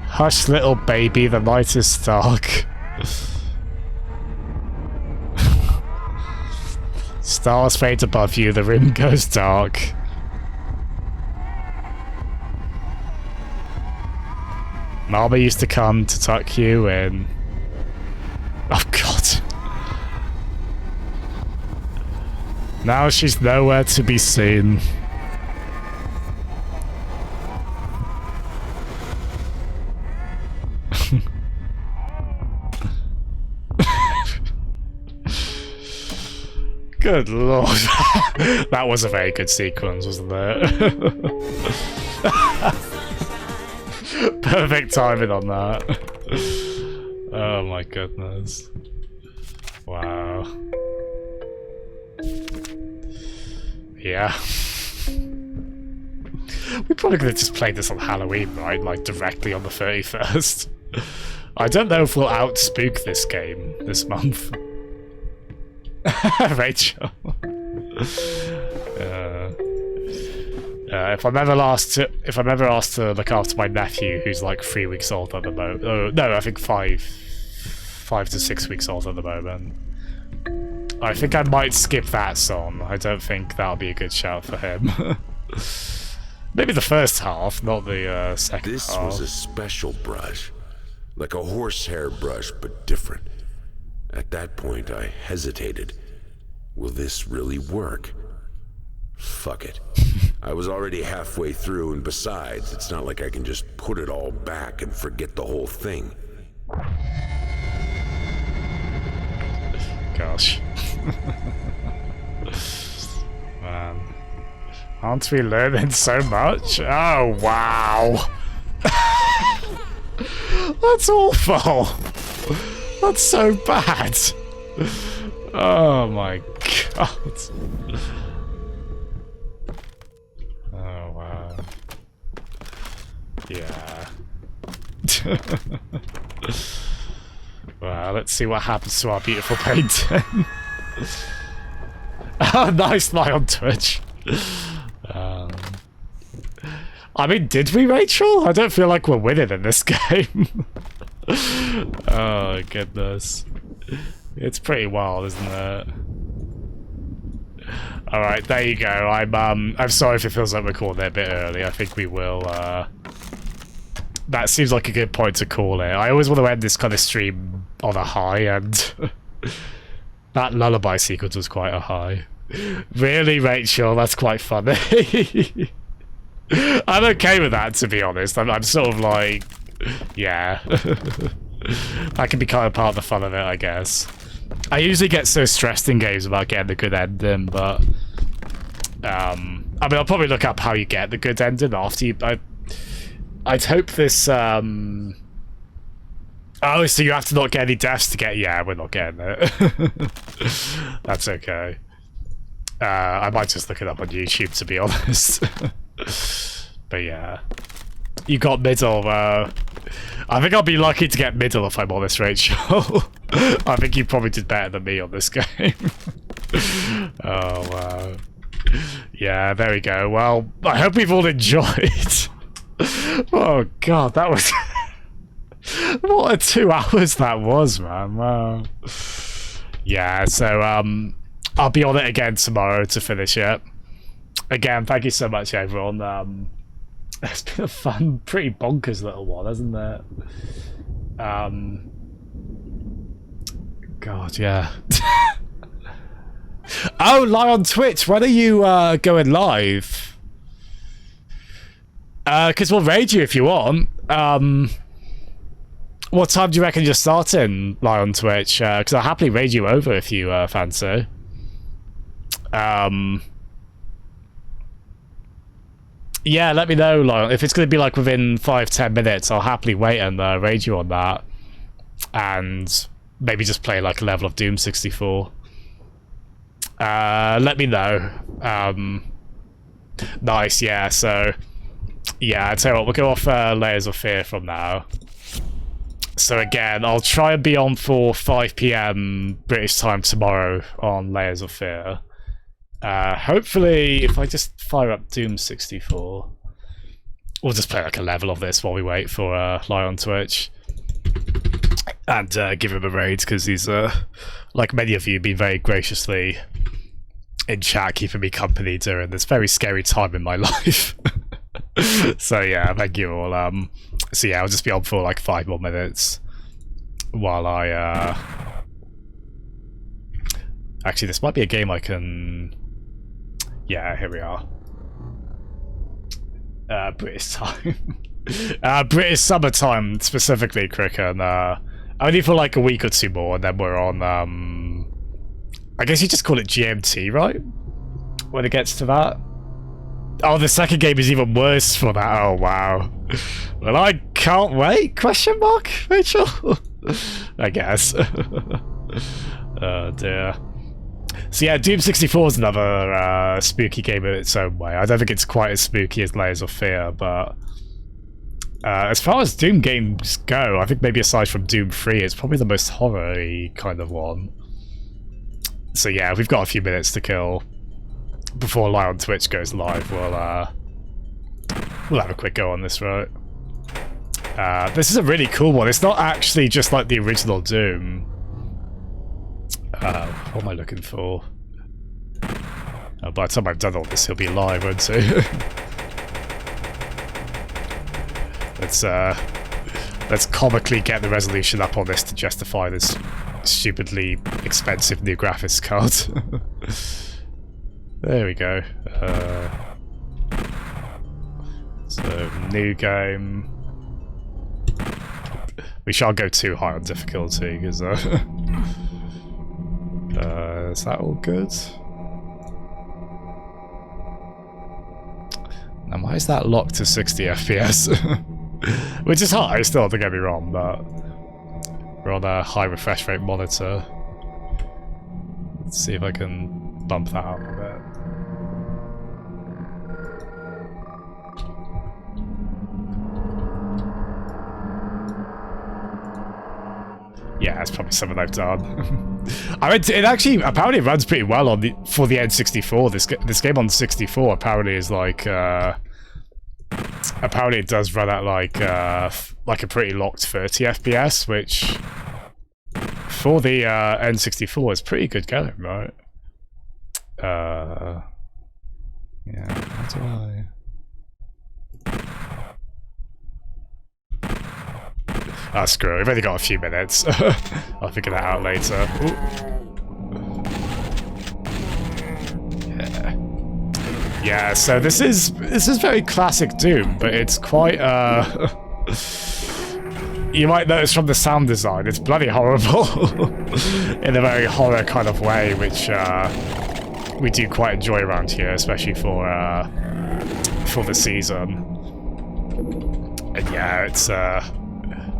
Hush, little baby, the night is dark. Stars fade above you, the room goes dark. Mama used to come to tuck you in. Oh, God. Now she's nowhere to be seen. Good lord. That was a very good sequence, wasn't it? Perfect timing on that. Oh my goodness. Wow. Yeah. We probably could have just played this on Halloween, right? Like directly on the 31st. I don't know if we'll outspook this game this month. Rachel. If I'm ever asked to look after my nephew, who's like 3 weeks old at the moment. Oh, no, I think 5 to 6 weeks old at the moment. I think I might skip that song. I don't think that'll be a good shout for him. Maybe the first half, not the second This half. was a special brush. Like a horsehair brush, but different. At that point, I hesitated. Will this really work? Fuck it. I was already halfway through, and besides, it's not like I can just put it all back and forget the whole thing. Gosh. Man. Aren't we learning so much? Oh, wow. That's awful. That's so bad. Oh my god. Oh wow. Yeah. Well, let's see what happens to our beautiful painting. Oh, nice lie on Twitch. I mean, did we, Rachel? I don't feel like we're winning in this game. Oh, goodness. It's pretty wild, isn't it? Alright, there you go. I'm sorry if it feels like we're calling it a bit early. I think we will, that seems like a good point to call it. I always want to end this kind of stream on a high, and that lullaby sequence was quite a high. Really, Rachel? That's quite funny. I'm okay with that, to be honest. I'm sort of like, yeah. That can be kind of part of the fun of it, I guess. I usually get so stressed in games about getting the good ending, but I mean, I'll probably look up how you get the good ending after you. I'd hope this. Oh, so you have to not get any deaths to get. Yeah, we're not getting it. That's okay. I might just look it up on YouTube, to be honest. But yeah, you got middle. I think I'll be lucky to get middle if I'm honest, Rachel. I think you probably did better than me on this game. Oh wow. Yeah, there we go. Well, I hope we've all enjoyed. Oh god, that was what a 2 hours that was, man. Wow. Yeah, so I'll be on it again tomorrow to finish it. Again, thank you so much, everyone. It's been a fun, pretty bonkers little one, hasn't it? God, yeah. Oh, live on Twitch. When are you going live? Because we'll raid you if you want. What time do you reckon you're starting live on Twitch? Because I'll happily raid you over if you fancy. Yeah, let me know, Lyle. If it's going to be like within 5-10 minutes, I'll happily wait and raid you on that. And maybe just play like a level of Doom 64. Let me know. Nice, yeah, so... Yeah, I tell you what, we'll go off Layers of Fear from now. So again, I'll try and be on for 5 PM British time tomorrow on Layers of Fear. Hopefully, if I just fire up Doom 64, we'll just play like a level of this while we wait for Lie on Twitch. And give him a raid, because he's, like many of you, been very graciously in chat, keeping me company during this very scary time in my life. So yeah, thank you all. So yeah, I'll just be on for like 5 more minutes while I actually, this might be a game I can... Yeah, here we are. British time. British summertime specifically, Cricken. Only for like a week or 2 more, and then we're on I guess you just call it GMT, right? When it gets to that. Oh, the second game is even worse for that. Oh wow. Well, I can't wait, question mark, Rachel? I guess. Oh dear. So yeah, Doom 64 is another spooky game in its own way. I don't think it's quite as spooky as Layers of Fear, but as far as Doom games go, I think maybe aside from Doom 3, it's probably the most horror-y kind of one. So yeah, we've got a few minutes to kill before Lie on Twitch goes live. We'll have a quick go on this, right? This is a really cool one. It's not actually just like the original Doom. What am I looking for? By the time I've done all this, he'll be live, won't he? let's comically get the resolution up on this to justify this stupidly expensive new graphics card. There we go. So, new game. We shan't go too high on difficulty, because is that all good? Now, why is that locked to 60 FPS? Which is high still, don't get me wrong, but we're on a high refresh rate monitor. Let's see if I can bump that up a bit. Yeah, that's probably something I've done. I mean, it actually apparently runs pretty well on for the N64. This game on 64 apparently is like apparently it does run at like a pretty locked 30 FPS, which for the N64 is pretty good going, right? Yeah, how do I? Ah, screw it. We've only got a few minutes. I'll figure that out later. Yeah. Yeah, so this is very classic Doom, but it's quite you might notice from the sound design, it's bloody horrible. In a very horror kind of way, which we do quite enjoy around here, especially for the season. And yeah, it's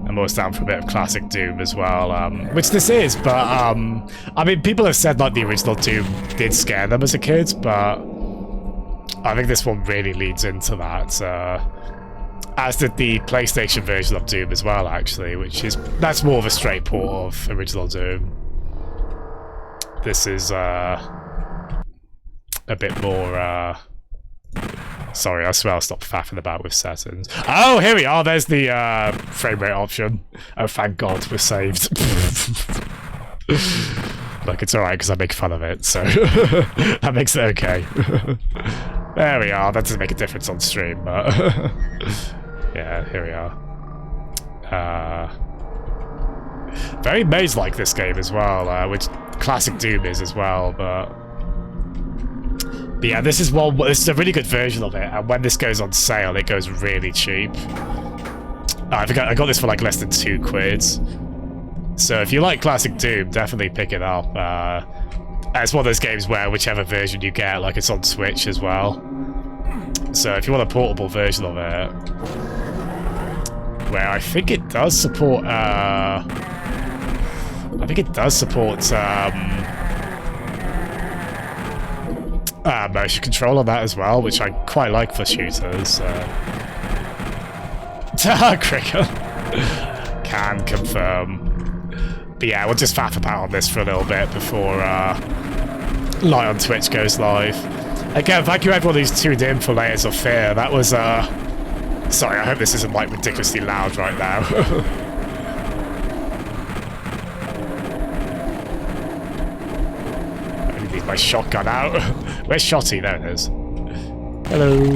I'm always down for a bit of classic Doom as well, which this is, but I mean, people have said like the original Doom did scare them as a kid, but I think this one really leads into that, as did the PlayStation version of Doom as well, actually, that's more of a straight port of original Doom. This is a bit more sorry, I swear I'll stop faffing about with settings. Oh, here we are. There's the frame rate option. Oh, thank God, we're saved. Look, it's alright because I make fun of it, so that makes it okay. There we are. That doesn't make a difference on stream, but yeah, here we are. Very maze-like this game as well, which classic Doom is as well, but yeah, this is a really good version of it, and when this goes on sale, it goes really cheap. I think I got this for like less than £2. So if you like classic Doom, definitely pick it up. It's one of those games where whichever version you get, like it's on Switch as well. So if you want a portable version of it, where I think it does support, motion control on that as well, which I quite like for shooters. Cricket. Can confirm. But yeah, we'll just faff about on this for a little bit before Light on Twitch goes live. Again, thank you everyone who's tuned in for Layers of Fear. That was, sorry, I hope this isn't like ridiculously loud right now. My shotgun out. Where's Shotty? There it is. Hello.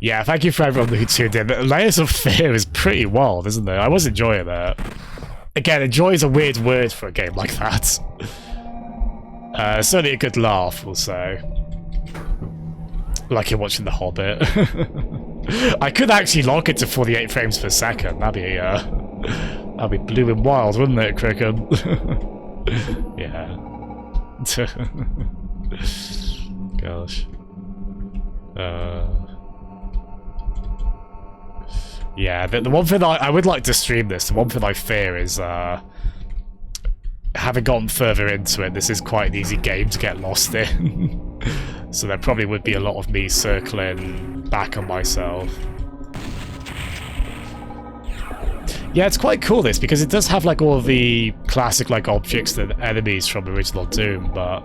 Yeah, thank you for everyone who tuned in. Layers of Fear is pretty wild, isn't it? I was enjoying that. Again, enjoy is a weird word for a game like that. Certainly a good laugh, we'll say. Like you're watching The Hobbit. I could actually lock it to 48 frames per second. That'd be blue and wild, wouldn't it, Cricket? Yeah. Gosh. Yeah, the one thing I would like to stream this, the one thing I fear is having gotten further into it, this is quite an easy game to get lost in. So there probably would be a lot of me circling back on myself. Yeah, it's quite cool this, because it does have like all the classic like objects and enemies from original Doom, but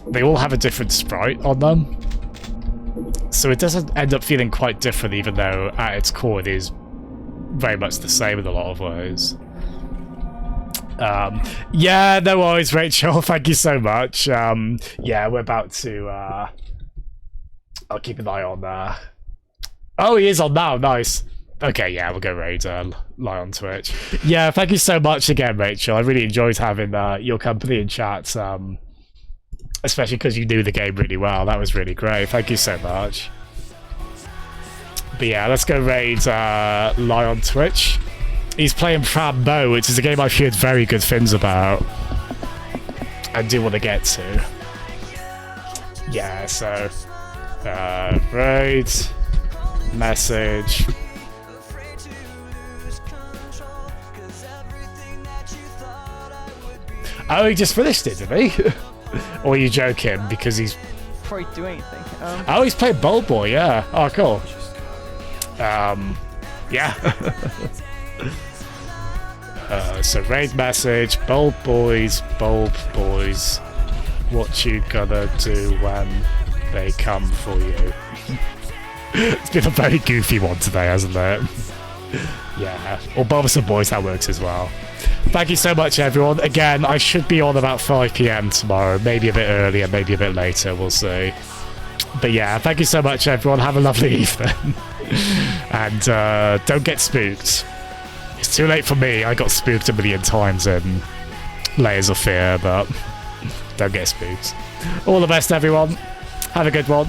they all have a different sprite on them. So it doesn't end up feeling quite different, even though at its core it is very much the same in a lot of ways. Yeah, no worries, Rachel. Thank you so much. Yeah, we're about to I'll keep an eye on Oh, he is on now. Nice. Okay, yeah, we'll go raid lie on Twitch. Yeah, thank you so much again, Rachel. I really enjoyed having your company in chat, especially because you knew the game really well. That was really great. Thank you so much. But yeah, let's go raid lie on Twitch. He's playing Prambo, which is a game I've heard very good things about. I do want to get to. Yeah, so raid message. Oh, he just finished it, did he? Or are you joking? Because he's... Before you do anything. Oh, he's played Bold Boy, yeah. Oh, cool. Yeah. So raid message, Bulb Boys, what you gonna do when they come for you? It's been a very goofy one today, hasn't it? Yeah, or Bothersome Boys, that works as well. Thank you so much, everyone. Again, I should be on about 5 PM tomorrow, maybe a bit earlier, maybe a bit later, we'll see. But yeah, thank you so much, everyone. Have a lovely evening. And don't get spooked. It's too late for me. I got spooked a million times in Layers of Fear, but don't get spooked. All the best, everyone. Have a good one.